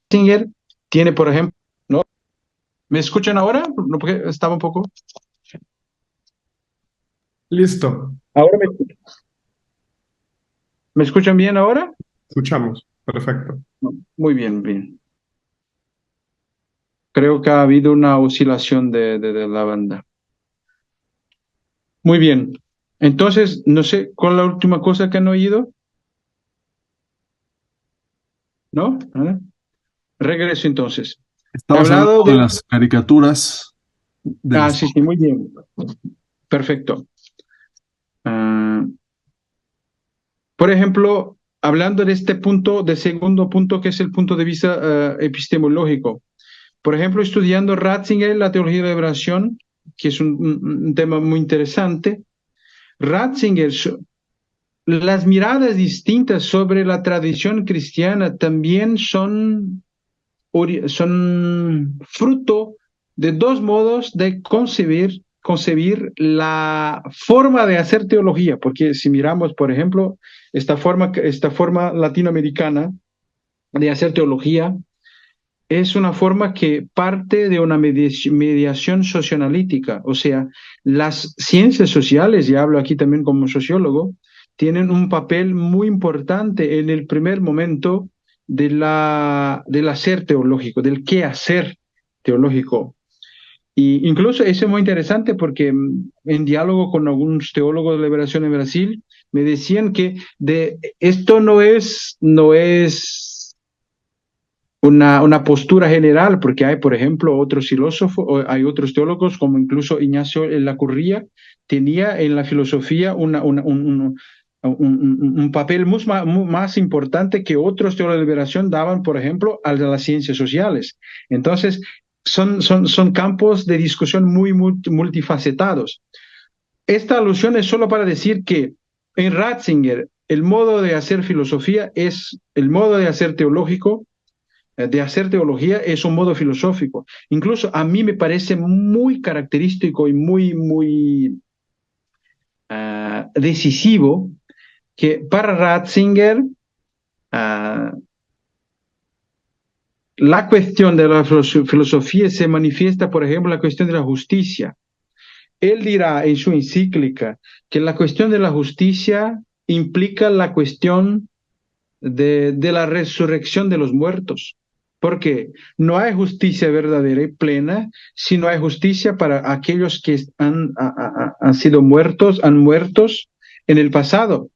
Ratzinger tiene, por ejemplo, ¿no? ¿Me escuchan ahora? No, porque estaba un poco. Listo, Ahora ¿me escuchan bien ahora? escuchamos. Perfecto. Muy bien, bien. Ok, Creo que ha habido una oscilación de la banda. Muy bien. Entonces, no sé, ¿cuál es la última cosa que han oído? ¿No? Regreso entonces. He Estabas hablado hablando de de... las caricaturas de Ah, las... sí, sí, muy bien. Perfecto. Ah, por ejemplo, hablando de este punto, de segundo punto, que es el punto de vista epistemológico. Por ejemplo, estudiando Ratzinger, la teología de la liberación, que es un tema muy interesante. Ratzinger, las miradas distintas sobre la tradición cristiana también son fruto de dos modos de concebir la forma de hacer teología, porque si miramos, por ejemplo, esta forma latinoamericana de hacer teología, es una forma que parte de una mediación socioanalítica, o sea, las ciencias sociales, y hablo aquí también como sociólogo, tienen un papel muy importante en el primer momento del hacer teológico, del qué hacer teológico. Y incluso eso es muy interesante porque en diálogo con algunos teólogos de liberación en Brasil, me decían que esto no es una postura general, porque hay, por ejemplo, otros filósofos, hay otros teólogos, como incluso Ignacio Lacurría, tenía en la filosofía un papel más importante que otros teólogos de liberación daban, por ejemplo, al de las ciencias sociales. Entonces, son campos de discusión muy multifacetados. Esta alusión es solo para decir que en Ratzinger el modo de hacer filosofía es el modo de hacer teológico, de hacer teología es un modo filosófico. Incluso a mí me parece muy característico y muy decisivo que para Ratzinger la cuestión de la filosofía se manifiesta, por ejemplo, la cuestión de la justicia. Él dirá en su encíclica que la cuestión de la justicia implica la cuestión de la resurrección de los muertos. Porque no hay justicia verdadera y plena si no hay justicia para aquellos que han sido muertos, han muertos en el pasado.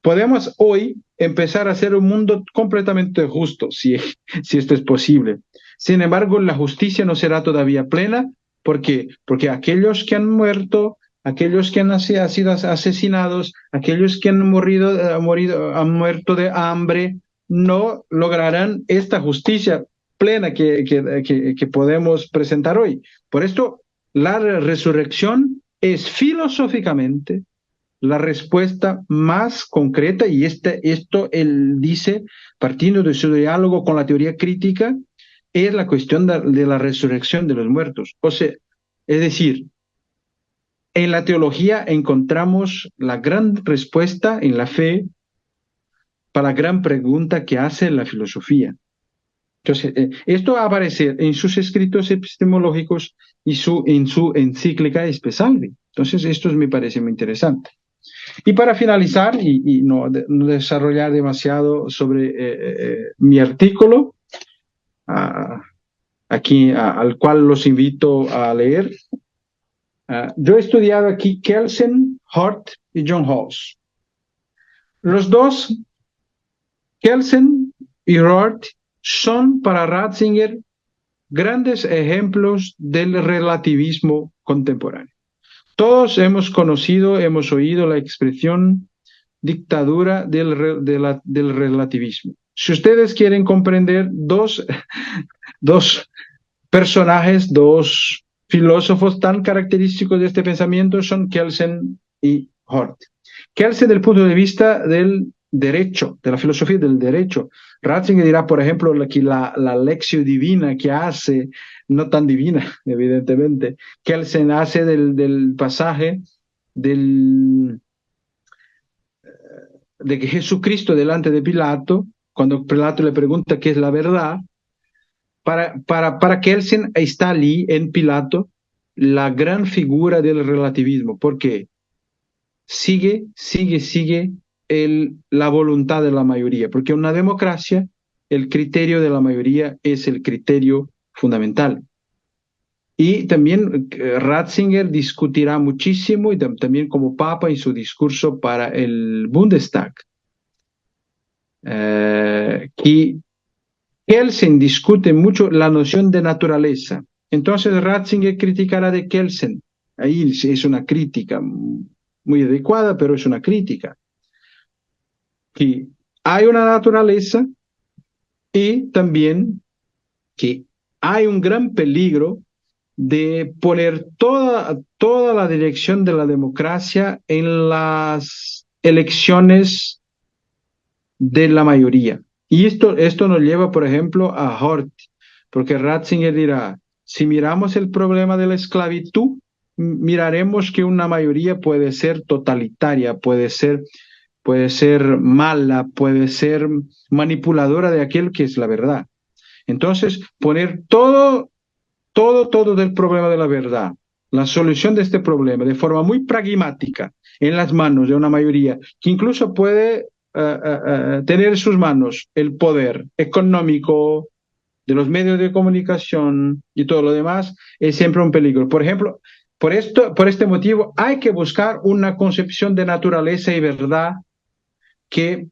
Podemos hoy empezar a hacer un mundo completamente justo, si esto es posible. Sin embargo, la justicia no será todavía plena. ¿Por qué? Porque aquellos que han muerto, aquellos que han sido asesinados, aquellos que han muerto de hambre, no lograrán esta justicia plena que podemos presentar hoy. Por esto, la resurrección es filosóficamente la respuesta más concreta, y esto él dice, partiendo de su diálogo con la teoría crítica, es la cuestión de la resurrección de los muertos. O sea, es decir, en la teología encontramos la gran respuesta en la fe para la gran pregunta que hace la filosofía. Entonces, esto va a aparecer en sus escritos epistemológicos y en su encíclica Spe Salvi. Entonces, esto me parece muy interesante. Y para finalizar, y no desarrollar demasiado sobre mi artículo, aquí al cual los invito a leer, yo he estudiado aquí Kelsen, Hort y John Rawls. Los dos, Kelsen y Hort, son para Ratzinger grandes ejemplos del relativismo contemporáneo. Todos hemos conocido, hemos oído la expresión dictadura del relativismo. Si ustedes quieren comprender dos personajes, dos filósofos tan característicos de este pensamiento, son Kelsen y Hort. Kelsen, desde el punto de vista del derecho, de la filosofía del derecho. Ratzinger dirá, por ejemplo, que la lección divina que hace, no tan divina, evidentemente, Kelsen hace del pasaje de que Jesucristo delante de Pilato, cuando Pilato le pregunta qué es la verdad, para Kelsen está allí en Pilato la gran figura del relativismo, porque sigue la voluntad de la mayoría, porque en una democracia el criterio de la mayoría es el criterio fundamental. Y también Ratzinger discutirá muchísimo, y también como papa en su discurso para el Bundestag, que Kelsen discute mucho la noción de naturaleza. Entonces Ratzinger criticará de Kelsen. Ahí es una crítica muy adecuada, pero es una crítica. Que hay una naturaleza y también que hay un gran peligro de poner toda la dirección de la democracia en las elecciones de la mayoría. Y esto nos lleva, por ejemplo, a Hort, porque Ratzinger dirá, si miramos el problema de la esclavitud, miraremos que una mayoría puede ser totalitaria, puede ser mala, puede ser manipuladora de aquel que es la verdad. Entonces, poner todo del problema de la verdad, la solución de este problema de forma muy pragmática en las manos de una mayoría que incluso puede tener en sus manos el poder económico de los medios de comunicación y todo lo demás, es siempre un peligro. Por ejemplo, por este motivo, hay que buscar una concepción de naturaleza y verdad que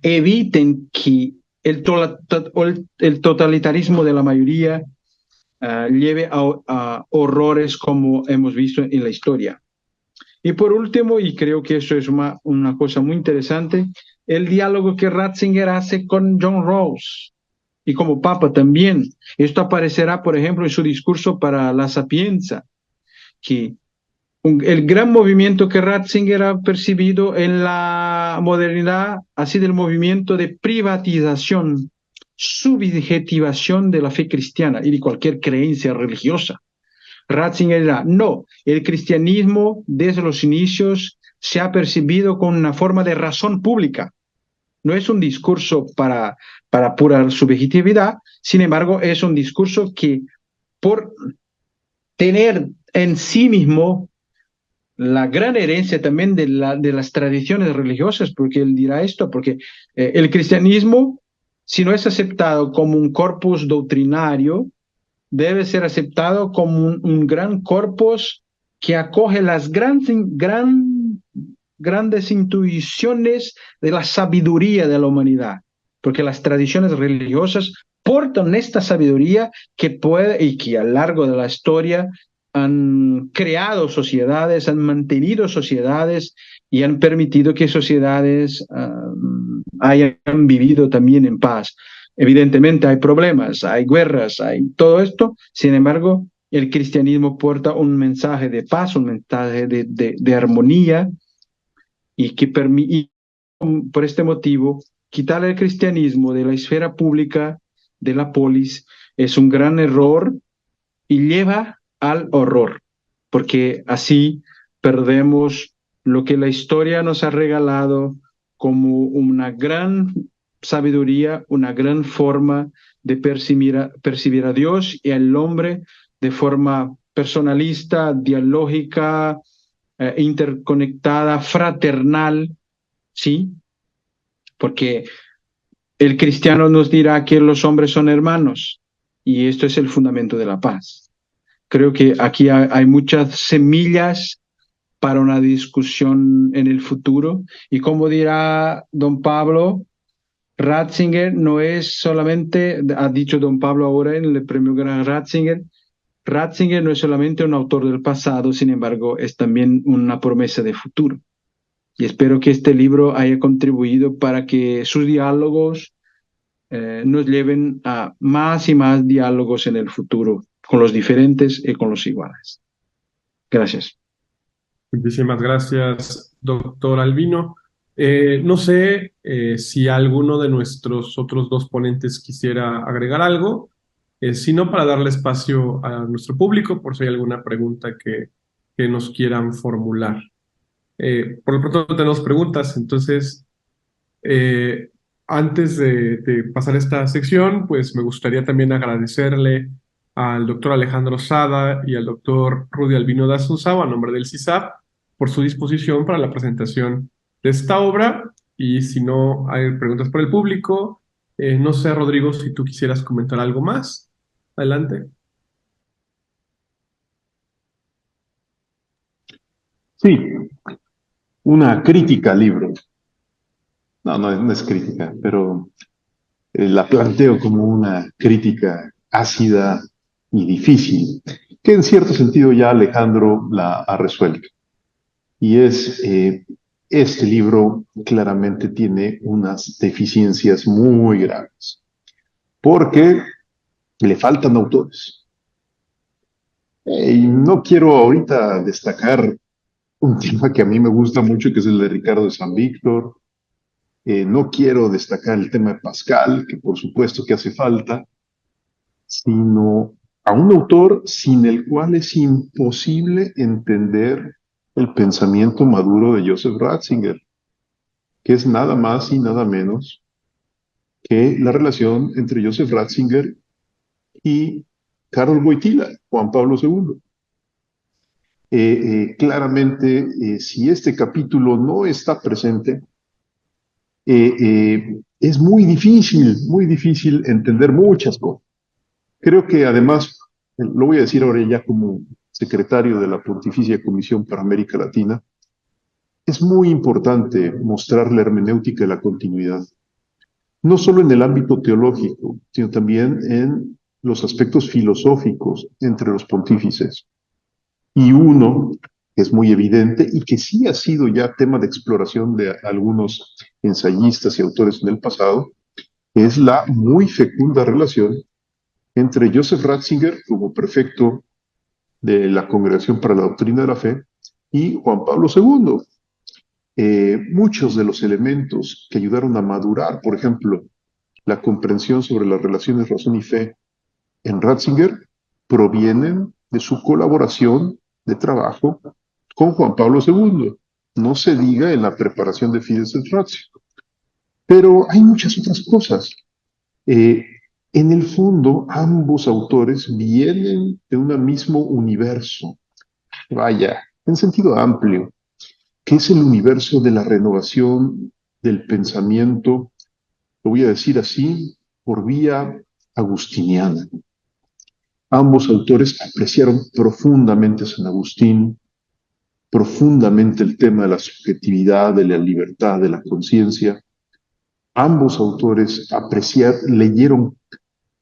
eviten que el totalitarismo de la mayoría lleve a horrores como hemos visto en la historia. Y por último, y creo que eso es una cosa muy interesante, el diálogo que Ratzinger hace con John Rawls y como Papa también. Esto aparecerá, por ejemplo, en su discurso para la Sapienza, que el gran movimiento que Ratzinger ha percibido en la modernidad ha sido el movimiento de privatización, subjetivación de la fe cristiana y de cualquier creencia religiosa. Ratzinger dirá, no, el cristianismo desde los inicios se ha percibido como una forma de razón pública. No es un discurso para pura subjetividad, sin embargo, es un discurso que por tener en sí mismo la gran herencia también de las tradiciones religiosas, porque él dirá esto, porque el cristianismo, si no es aceptado como un corpus doctrinario, debe ser aceptado como un gran corpus que acoge las grandes intuiciones de la sabiduría de la humanidad, porque las tradiciones religiosas portan esta sabiduría que puede y que a lo largo de la historia han creado sociedades, han mantenido sociedades y han permitido que sociedades hayan vivido también en paz. Evidentemente hay problemas, hay guerras, hay todo esto, sin embargo, el cristianismo porta un mensaje de paz, un mensaje de armonía y que permite, por este motivo, quitar el cristianismo de la esfera pública, de la polis, es un gran error y lleva al horror, porque así perdemos lo que la historia nos ha regalado como una gran sabiduría, una gran forma de percibir a Dios y al hombre de forma personalista, dialógica, interconectada, fraternal, ¿sí? Porque el cristiano nos dirá que los hombres son hermanos y esto es el fundamento de la paz. Creo que aquí hay muchas semillas para una discusión en el futuro y como dirá don Pablo, Ratzinger no es solamente, ha dicho don Pablo ahora en el premio Gran Ratzinger, Ratzinger no es solamente un autor del pasado, sin embargo, es también una promesa de futuro. Y espero que este libro haya contribuido para que sus diálogos nos lleven a más y más diálogos en el futuro, con los diferentes y con los iguales. Gracias. Muchísimas gracias, doctor Albino. No sé si alguno de nuestros otros dos ponentes quisiera agregar algo, sino para darle espacio a nuestro público por si hay alguna pregunta que nos quieran formular. Por lo pronto no tenemos preguntas, entonces antes de pasar esta sección, pues me gustaría también agradecerle al doctor Alejandro Sada y al doctor Rudy Albino da Asunzao, a nombre del CISAP, por su disposición para la presentación de esta obra. Y si no hay preguntas por el público, no sé, Rodrigo, si tú quisieras comentar algo más. Adelante. Sí, una crítica al libro. No es crítica, pero la planteo como una crítica ácida y difícil, que en cierto sentido ya Alejandro la ha resuelto. Y este libro claramente tiene unas deficiencias muy graves, porque le faltan autores. Y no quiero ahorita destacar un tema que a mí me gusta mucho, que es el de Ricardo de San Víctor. No quiero destacar el tema de Pascal, que por supuesto que hace falta, sino a un autor sin el cual es imposible entender el pensamiento maduro de Joseph Ratzinger, que es nada más y nada menos que la relación entre Joseph Ratzinger y Karol Wojtyla, Juan Pablo II. Claramente, si este capítulo no está presente, es muy difícil entender muchas cosas. Creo que además, lo voy a decir ahora ya como secretario de la Pontificia Comisión para América Latina, es muy importante mostrar la hermenéutica de la continuidad, no solo en el ámbito teológico, sino también en los aspectos filosóficos entre los pontífices. Y uno que es muy evidente y que sí ha sido ya tema de exploración de algunos ensayistas y autores en el pasado, es la muy fecunda relación entre Joseph Ratzinger como prefecto de la Congregación para la Doctrina de la Fe y Juan Pablo II. Muchos de los elementos que ayudaron a madurar, por ejemplo, la comprensión sobre las relaciones razón y fe en Ratzinger, provienen de su colaboración de trabajo con Juan Pablo II. No se diga en la preparación de Fides et Ratio. Pero hay muchas otras cosas. Eh, en el fondo, ambos autores vienen de un mismo universo, vaya, en sentido amplio, que es el universo de la renovación del pensamiento, lo voy a decir así, por vía agustiniana. Ambos autores apreciaron profundamente a San Agustín, profundamente el tema de la subjetividad, de la libertad, de la conciencia. Ambos autores leyeron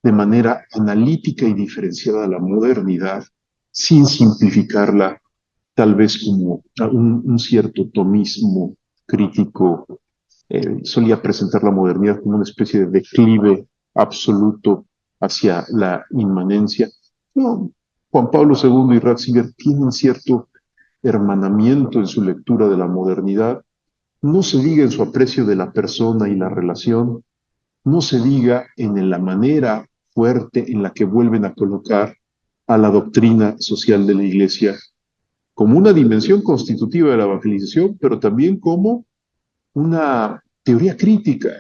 de manera analítica y diferenciada la modernidad, sin simplificarla, tal vez como un cierto tomismo crítico. Solía presentar la modernidad como una especie de declive absoluto hacia la inmanencia. No, Juan Pablo II y Ratzinger tienen cierto hermanamiento en su lectura de la modernidad, no se diga en su aprecio de la persona y la relación, no se diga en la manera fuerte en la que vuelven a colocar a la doctrina social de la Iglesia como una dimensión constitutiva de la evangelización, pero también como una teoría crítica,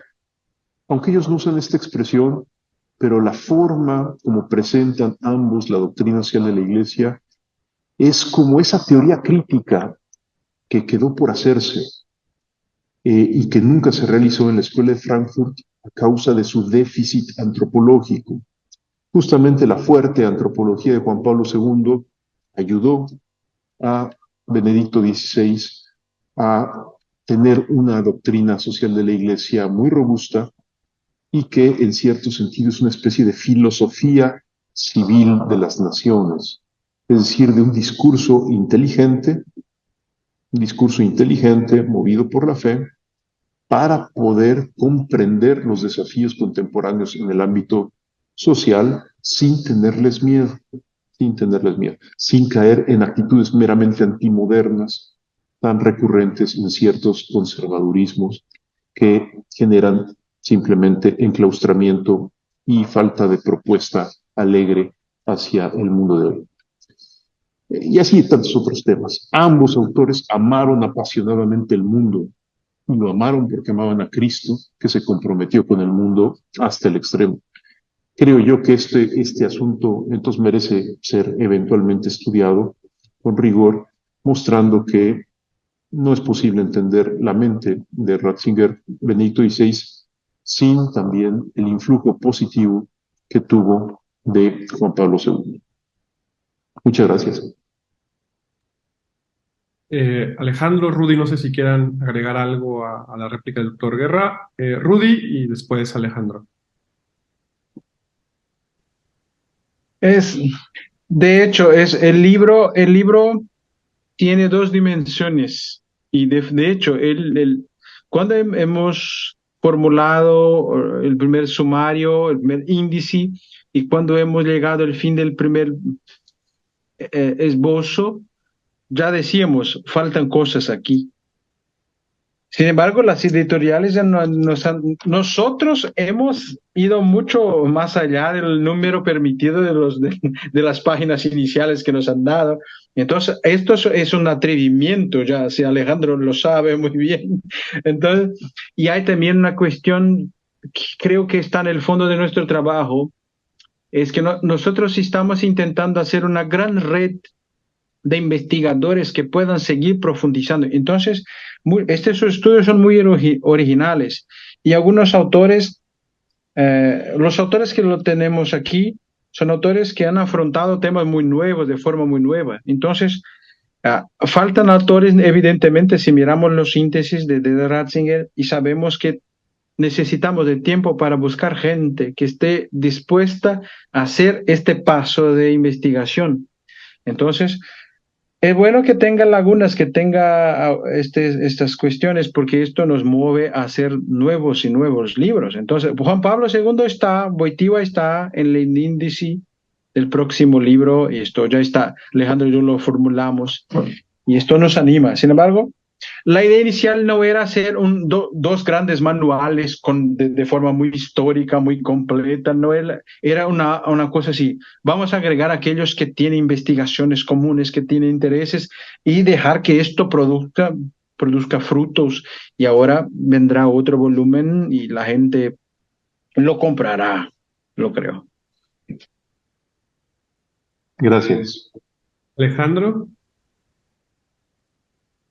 aunque ellos no usan esta expresión, pero la forma como presentan ambos la doctrina social de la Iglesia es como esa teoría crítica que quedó por hacerse y que nunca se realizó en la Escuela de Frankfurt a causa de su déficit antropológico. Justamente la fuerte antropología de Juan Pablo II ayudó a Benedicto XVI a tener una doctrina social de la Iglesia muy robusta y que en cierto sentido es una especie de filosofía civil de las naciones, es decir, de un discurso inteligente movido por la fe, para poder comprender los desafíos contemporáneos en el ámbito social sin tenerles miedo, sin caer en actitudes meramente antimodernas, tan recurrentes en ciertos conservadurismos que generan simplemente enclaustramiento y falta de propuesta alegre hacia el mundo de hoy. Y así tantos otros temas. Ambos autores amaron apasionadamente el mundo, y lo amaron porque amaban a Cristo, que se comprometió con el mundo hasta el extremo. Creo yo que este asunto entonces merece ser eventualmente estudiado con rigor, mostrando que no es posible entender la mente de Ratzinger, Benedicto XVI, sin también el influjo positivo que tuvo de Juan Pablo II. Muchas gracias. Alejandro, Rudy, no sé si quieran agregar algo a la réplica del doctor Guerra. Rudy y después Alejandro. Es, de hecho, el libro tiene dos dimensiones y de hecho, cuando hemos formulado el primer sumario, el primer índice y cuando hemos llegado al fin del primer esbozo, ya decíamos, faltan cosas aquí. Sin embargo, las editoriales ya nosotros hemos ido mucho más allá del número permitido de las páginas iniciales que nos han dado. Entonces, esto es un atrevimiento, ya, si Alejandro lo sabe muy bien. Entonces, y hay también una cuestión que creo que está en el fondo de nuestro trabajo, es que nosotros estamos intentando hacer una gran red de investigadores que puedan seguir profundizando. Entonces, estos estudios son muy originales y algunos autores, los autores que lo tenemos aquí, son autores que han afrontado temas muy nuevos, de forma muy nueva. Entonces, faltan autores, evidentemente, si miramos los síntesis de Ratzinger y sabemos que necesitamos de tiempo para buscar gente que esté dispuesta a hacer este paso de investigación. Entonces, es bueno que tenga lagunas, que tenga estas cuestiones, porque esto nos mueve a hacer nuevos y nuevos libros. Entonces, Juan Pablo II está, Wojtyła está en el índice del próximo libro, y esto ya está, Alejandro y yo lo formulamos, y esto nos anima. Sin embargo, la idea inicial no era hacer dos grandes manuales de forma muy histórica, muy completa, no era una cosa así. Vamos a agregar a aquellos que tienen investigaciones comunes, que tienen intereses y dejar que esto produzca frutos. Y ahora vendrá otro volumen y la gente lo comprará, lo creo. Gracias. Alejandro.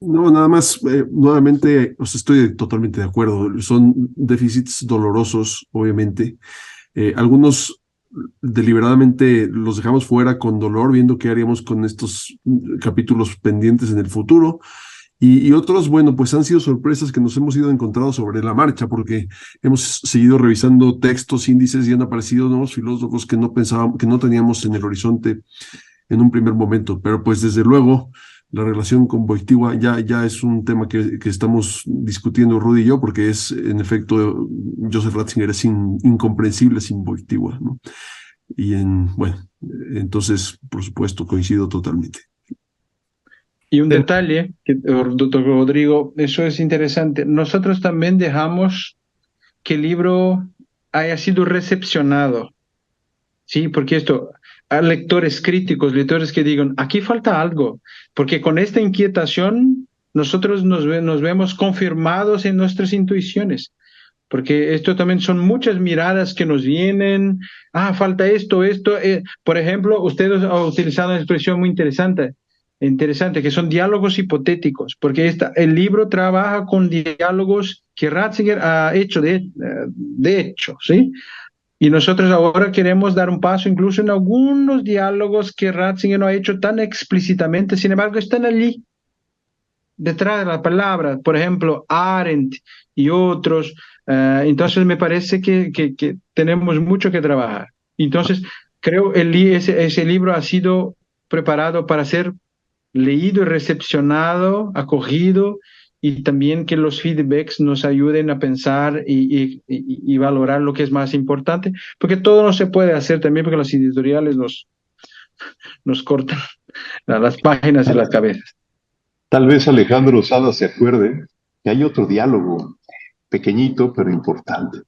No, nada más, nuevamente, pues estoy totalmente de acuerdo. Son déficits dolorosos, obviamente. Algunos deliberadamente los dejamos fuera con dolor, viendo qué haríamos con estos capítulos pendientes en el futuro. Y otros, bueno, pues han sido sorpresas que nos hemos ido encontrando sobre la marcha, porque hemos seguido revisando textos, índices y han aparecido nuevos filósofos que no pensábamos, que no teníamos en el horizonte en un primer momento. Pero pues desde luego la relación con Wojtyła ya es un tema que estamos discutiendo Rudy y yo, porque es, en efecto, Joseph Ratzinger es incomprensible sin Wojtyła, ¿no? Bueno, entonces, por supuesto, coincido totalmente. Y un detalle, doctor Rodrigo, eso es interesante. Nosotros también dejamos que el libro haya sido recepcionado, ¿sí? Porque hay lectores críticos, lectores que digan, aquí falta algo, porque con esta inquietación nosotros nos vemos confirmados en nuestras intuiciones, porque esto también son muchas miradas que nos vienen, falta esto. Por ejemplo, ustedes han utilizado una expresión muy interesante, que son diálogos hipotéticos, porque el libro trabaja con diálogos que Ratzinger ha hecho de hecho, ¿sí? Y nosotros ahora queremos dar un paso incluso en algunos diálogos que Ratzinger no ha hecho tan explícitamente, sin embargo están allí, detrás de la palabra, por ejemplo, Arendt y otros. Entonces me parece que tenemos mucho que trabajar. Entonces creo ese libro ha sido preparado para ser leído y recepcionado, acogido, y también que los feedbacks nos ayuden a pensar y valorar lo que es más importante, porque todo no se puede hacer también porque las editoriales nos cortan las páginas y las cabezas. Tal vez Alejandro Sada se acuerde que hay otro diálogo, pequeñito pero importante,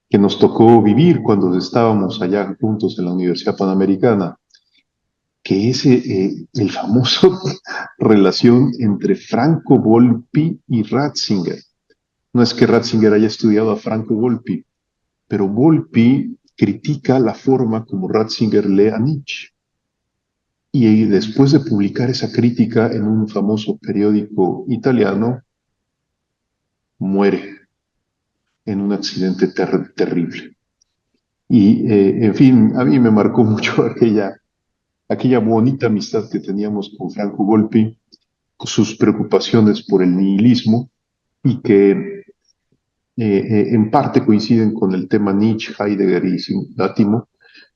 que nos tocó vivir cuando estábamos allá juntos en la Universidad Panamericana, que es el famoso relación entre Franco Volpi y Ratzinger. No es que Ratzinger haya estudiado a Franco Volpi, pero Volpi critica la forma como Ratzinger lee a Nietzsche. Y después de publicar esa crítica en un famoso periódico italiano, muere en un accidente terrible. Y, en fin, a mí me marcó mucho aquella bonita amistad que teníamos con Franco Volpi, sus preocupaciones por el nihilismo y que en parte coinciden con el tema Nietzsche, Heidegger y Átimo,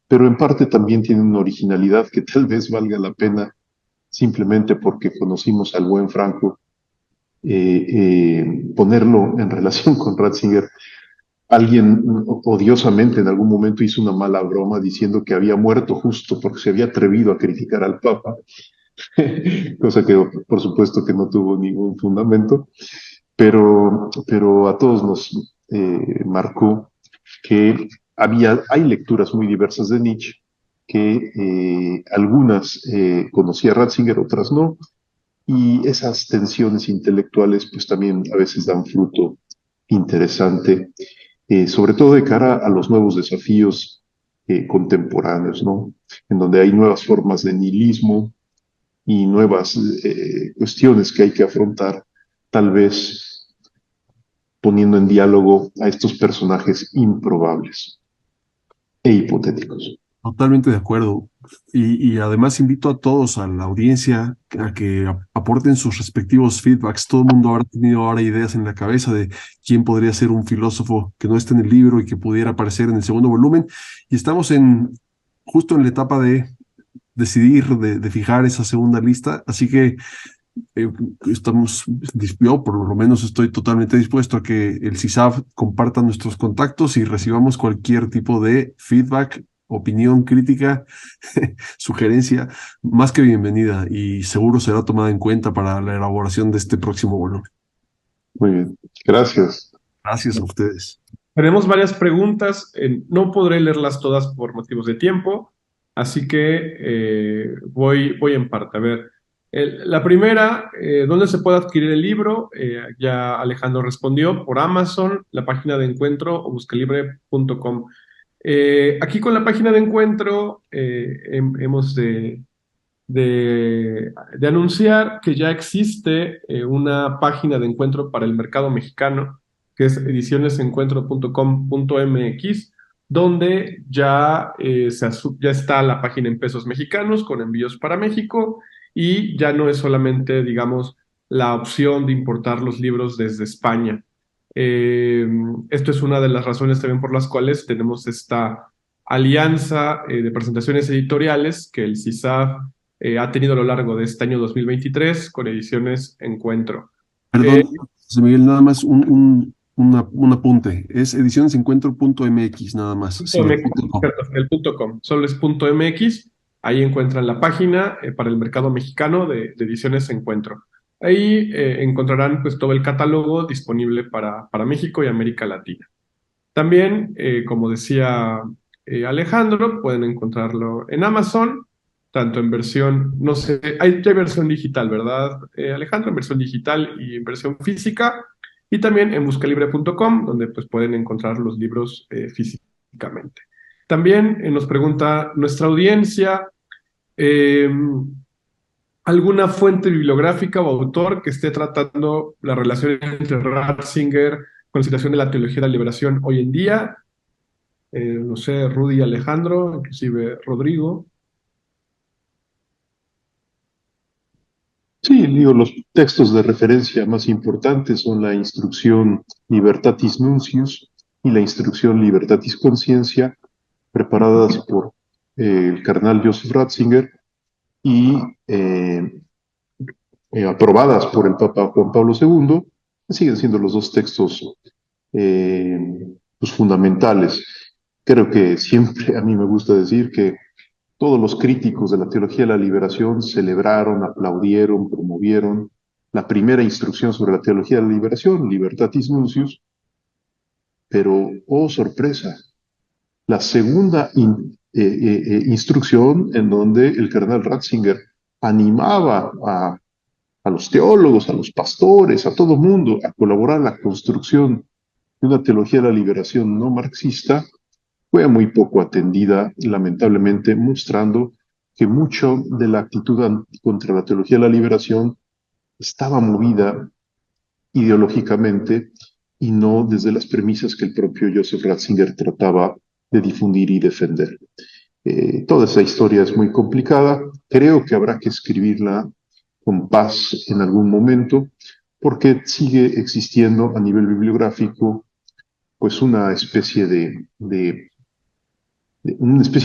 pero en parte también tienen una originalidad que tal vez valga la pena simplemente porque conocimos al buen Franco, ponerlo en relación con Ratzinger. Alguien odiosamente en algún momento hizo una mala broma diciendo que había muerto justo porque se había atrevido a criticar al Papa, cosa que por supuesto que no tuvo ningún fundamento, pero a todos nos marcó que hay lecturas muy diversas de Nietzsche, que algunas conocía Ratzinger, otras no, y esas tensiones intelectuales pues también a veces dan fruto interesante, sobre todo de cara a los nuevos desafíos contemporáneos, ¿no? En donde hay nuevas formas de nihilismo y nuevas cuestiones que hay que afrontar, tal vez poniendo en diálogo a estos personajes improbables e hipotéticos. Totalmente de acuerdo. Y además invito a todos, a la audiencia, a que aporten sus respectivos feedbacks. Todo el mundo habrá tenido ahora ideas en la cabeza de quién podría ser un filósofo que no esté en el libro y que pudiera aparecer en el segundo volumen. Y estamos justo en la etapa de decidir, de fijar esa segunda lista. Así que yo por lo menos estoy totalmente dispuesto a que el CISAF comparta nuestros contactos y recibamos cualquier tipo de feedback, opinión, crítica, sugerencia, más que bienvenida y seguro será tomada en cuenta para la elaboración de este próximo volumen. Muy bien, gracias. Gracias a ustedes. Tenemos varias preguntas, no podré leerlas todas por motivos de tiempo, así que voy en parte. A ver, la primera, ¿dónde se puede adquirir el libro? Ya Alejandro respondió, por Amazon, la página de Encuentro o buscalibre.com. Aquí con la página de Encuentro hemos de anunciar que ya existe una página de encuentro para el mercado mexicano, que es edicionesencuentro.com.mx, donde ya está la página en pesos mexicanos con envíos para México y ya no es solamente, digamos, la opción de importar los libros desde España. Esto es una de las razones también por las cuales tenemos esta alianza de presentaciones editoriales que el CISAF ha tenido a lo largo de este año 2023 con Ediciones Encuentro. Perdón, José Miguel, nada más un apunte. Es edicionesencuentro.mx nada más. Sin el .com. El .com, solo es .mx. Ahí encuentran la página para el mercado mexicano de Ediciones Encuentro. Ahí encontrarán pues todo el catálogo disponible para México y América Latina. También, como decía Alejandro, pueden encontrarlo en Amazon, tanto en versión, no sé, hay versión digital, ¿verdad, Alejandro? En versión digital y en versión física, y también en buscalibre.com, donde pues pueden encontrar los libros físicamente. También nos pregunta nuestra audiencia, ¿alguna fuente bibliográfica o autor que esté tratando la relación entre Ratzinger con la situación de la teología de la liberación hoy en día? No sé, Rudy, Alejandro, inclusive Rodrigo. Sí, digo, los textos de referencia más importantes son la instrucción Libertatis Nuncius y la instrucción Libertatis Consciencia, preparadas por el cardenal Joseph Ratzinger y aprobadas por el Papa Juan Pablo II, siguen siendo los dos textos pues fundamentales. Creo que siempre a mí me gusta decir que todos los críticos de la teología de la liberación celebraron, aplaudieron, promovieron la primera instrucción sobre la teología de la liberación, Libertatis Nuncius, pero, oh sorpresa, la segunda instrucción en donde el cardenal Ratzinger animaba a los teólogos, a los pastores, a todo mundo a colaborar en la construcción de una teología de la liberación no marxista, fue muy poco atendida, lamentablemente, mostrando que mucho de la actitud contra la teología de la liberación estaba movida ideológicamente y no desde las premisas que el propio Joseph Ratzinger trataba de difundir y defender. Toda esa historia es muy complicada, creo que habrá que escribirla con paz en algún momento, porque sigue existiendo a nivel bibliográfico pues una especie de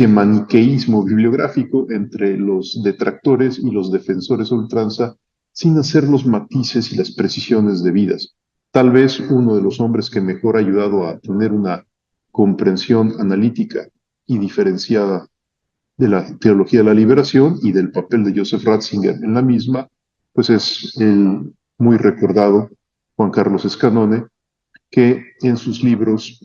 maniqueísmo bibliográfico entre los detractores y los defensores a ultranza, sin hacer los matices y las precisiones debidas. Tal vez uno de los hombres que mejor ha ayudado a tener una comprensión analítica y diferenciada de la teología de la liberación y del papel de Joseph Ratzinger en la misma, pues es el muy recordado Juan Carlos Escanone, que en sus libros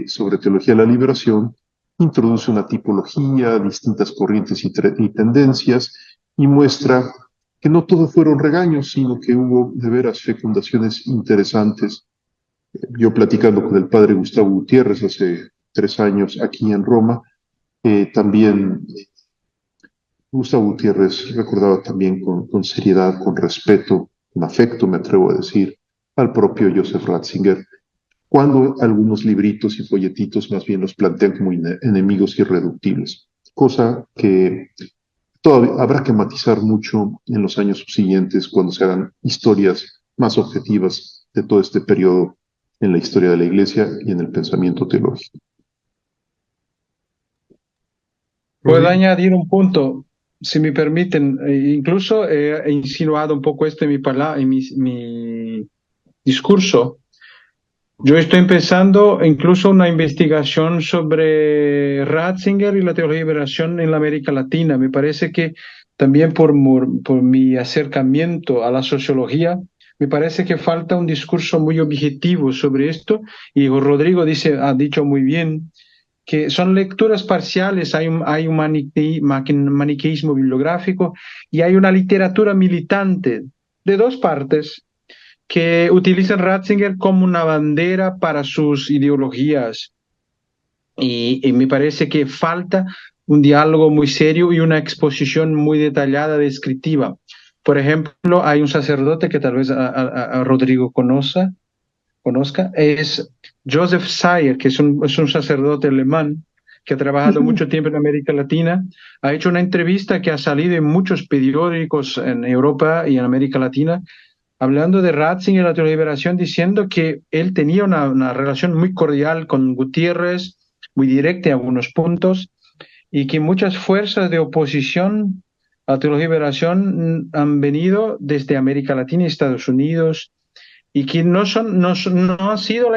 sobre teología de la liberación introduce una tipología, distintas corrientes y tendencias, y muestra que no todo fueron regaños, sino que hubo de veras fecundaciones interesantes. Yo platicando con el padre Gustavo Gutiérrez hace 3 años aquí en Roma, también Gustavo Gutiérrez recordaba también con seriedad, con respeto, con afecto, me atrevo a decir, al propio Joseph Ratzinger, cuando algunos libritos y folletitos más bien los plantean como enemigos irreductibles, cosa que todavía habrá que matizar mucho en los años subsiguientes cuando se hagan historias más objetivas de todo este periodo en la historia de la Iglesia y en el pensamiento teológico. Puedo añadir un punto, si me permiten. Incluso he insinuado un poco esto en mi discurso. Yo estoy empezando incluso una investigación sobre Ratzinger y la teología de liberación en la América Latina. Me parece que también por mi acercamiento a la sociología, me parece que falta un discurso muy objetivo sobre esto. Y Rodrigo ha dicho muy bien que son lecturas parciales, hay un maniqueísmo bibliográfico y hay una literatura militante de dos partes que utilizan Ratzinger como una bandera para sus ideologías. Y me parece que falta un diálogo muy serio y una exposición muy detallada, descriptiva. Por ejemplo, hay un sacerdote que tal vez a Rodrigo conozca, es Joseph Sayer, que es un sacerdote alemán que ha trabajado mucho tiempo en América Latina. Ha hecho una entrevista que ha salido en muchos periódicos en Europa y en América Latina, hablando de Ratzinger y la teología de liberación, diciendo que él tenía una relación muy cordial con Gutiérrez, muy directa en algunos puntos, y que muchas fuerzas de oposición a la teología de liberación han venido desde América Latina y Estados Unidos, y que no han sido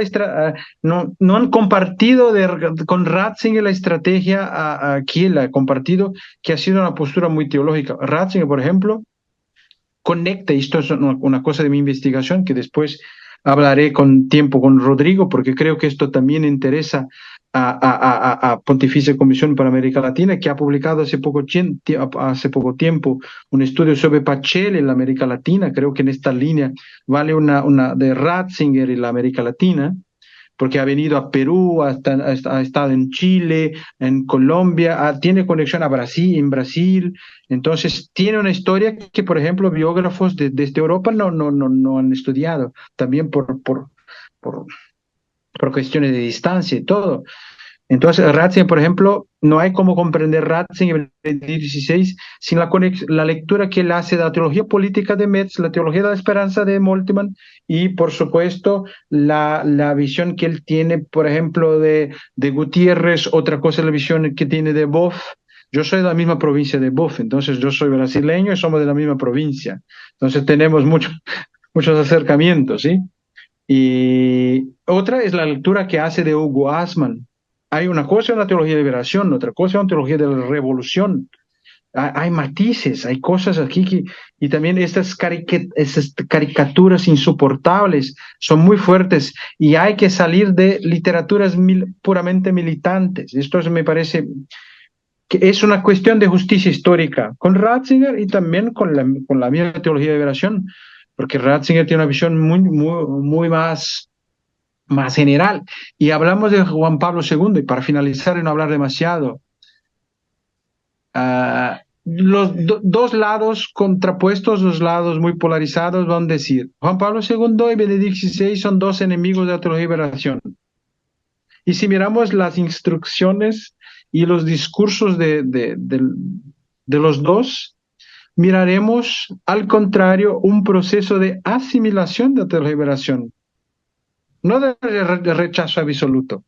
no han compartido con Ratzinger la estrategia que él ha compartido, que ha sido una postura muy teológica. Ratzinger, por ejemplo, conecta, y esto es una cosa de mi investigación que después hablaré con tiempo con Rodrigo, porque creo que esto también interesa a Pontificia Comisión para América Latina, que ha publicado hace poco tiempo un estudio sobre Pachel en la América Latina. Creo que en esta línea vale una de Ratzinger en la América Latina, porque ha venido a Perú, ha estado en Chile, en Colombia, tiene conexión a Brasil, en Brasil. Entonces tiene una historia que, por ejemplo, biógrafos desde Europa no han estudiado, también por cuestiones de distancia y todo. Entonces, Ratzinger, por ejemplo, no hay cómo comprender Ratzinger en el XVI sin la lectura que él hace de la teología política de Metz, la teología de la esperanza de Moltmann y, por supuesto, la visión que él tiene, por ejemplo, de Gutiérrez. Otra cosa es la visión que tiene de Boff. Yo soy de la misma provincia de Boff, entonces yo soy brasileño y somos de la misma provincia. Entonces tenemos muchos acercamientos, ¿sí? Y otra es la lectura que hace de Hugo Asman. Hay una cosa en la teología de liberación, otra cosa en la teología de la revolución. Hay matices, hay cosas aquí y también estas caricaturas insoportables son muy fuertes y hay que salir de literaturas puramente militantes. Esto me parece que es una cuestión de justicia histórica con Ratzinger y también con la misma teología de liberación, porque Ratzinger tiene una visión muy más general. Y hablamos de Juan Pablo II, y para finalizar y no hablar demasiado, los dos lados contrapuestos, dos lados muy polarizados, van a decir, Juan Pablo II y Benedicto XVI son dos enemigos de la teología de liberación. Y si miramos las instrucciones y los discursos de los dos, miraremos, al contrario, un proceso de asimilación de la liberación, no de rechazo absoluto.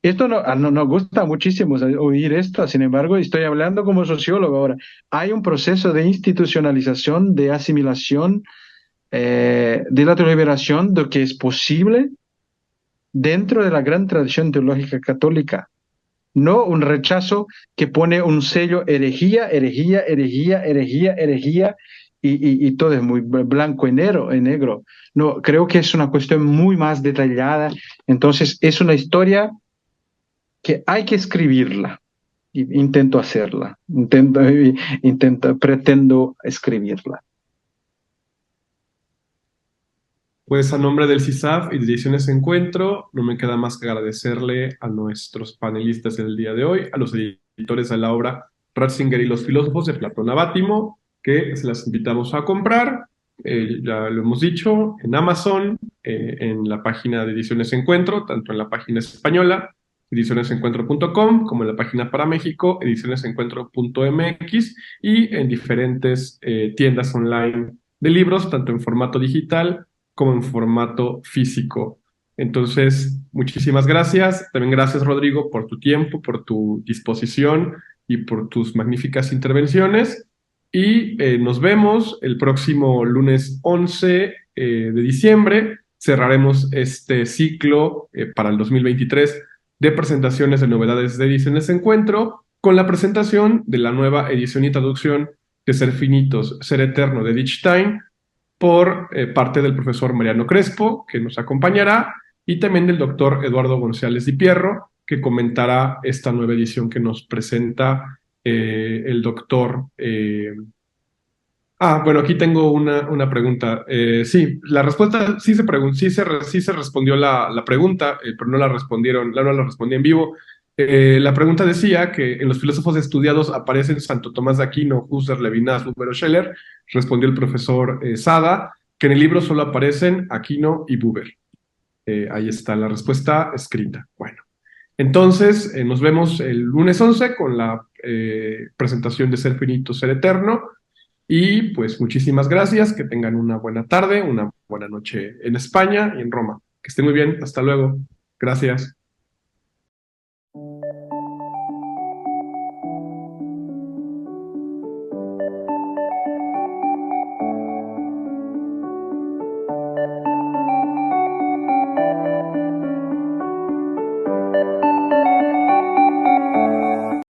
Esto no nos gusta muchísimo oír esto, sin embargo, estoy hablando como sociólogo ahora. Hay un proceso de institucionalización, de asimilación de la liberación, de que es posible dentro de la gran tradición teológica católica. No un rechazo que pone un sello herejía, herejía, herejía, herejía, herejía, y todo es muy blanco y negro. No, creo que es una cuestión muy más detallada. Entonces, es una historia que hay que escribirla. Intento hacerla, pretendo escribirla. Pues a nombre del CISAF y de Ediciones Encuentro, no me queda más que agradecerle a nuestros panelistas del día de hoy, a los editores de la obra Ratzinger y los filósofos de Platón a Bátimo, que se las invitamos a comprar, ya lo hemos dicho, en Amazon, en la página de Ediciones Encuentro, tanto en la página española, edicionesencuentro.com, como en la página para México, edicionesencuentro.mx, y en diferentes tiendas online de libros, tanto en formato digital como en formato físico. Entonces, muchísimas gracias. También gracias, Rodrigo, por tu tiempo, por tu disposición y por tus magníficas intervenciones. Y nos vemos el próximo lunes 11 de diciembre. Cerraremos este ciclo para el 2023 de presentaciones de novedades de Ediciones Encuentro con la presentación de la nueva edición y traducción de Ser Finitos, Ser Eterno de Dichstein, por parte del profesor Mariano Crespo, que nos acompañará, y también del doctor Eduardo González Di Pierro, que comentará esta nueva edición que nos presenta el doctor. Bueno, aquí tengo una pregunta. Sí, la respuesta sí se respondió la pregunta, pero no la respondí en vivo. La pregunta decía que en los filósofos estudiados aparecen Santo Tomás de Aquino, Husserl, Levinas, Buber o Scheller. Respondió el profesor Sada, que en el libro solo aparecen Aquino y Buber. Ahí está la respuesta escrita. Bueno, entonces nos vemos el lunes 11 con la presentación de Ser Finito, Ser Eterno. Y pues muchísimas gracias, que tengan una buena tarde, una buena noche en España y en Roma. Que estén muy bien, hasta luego. Gracias.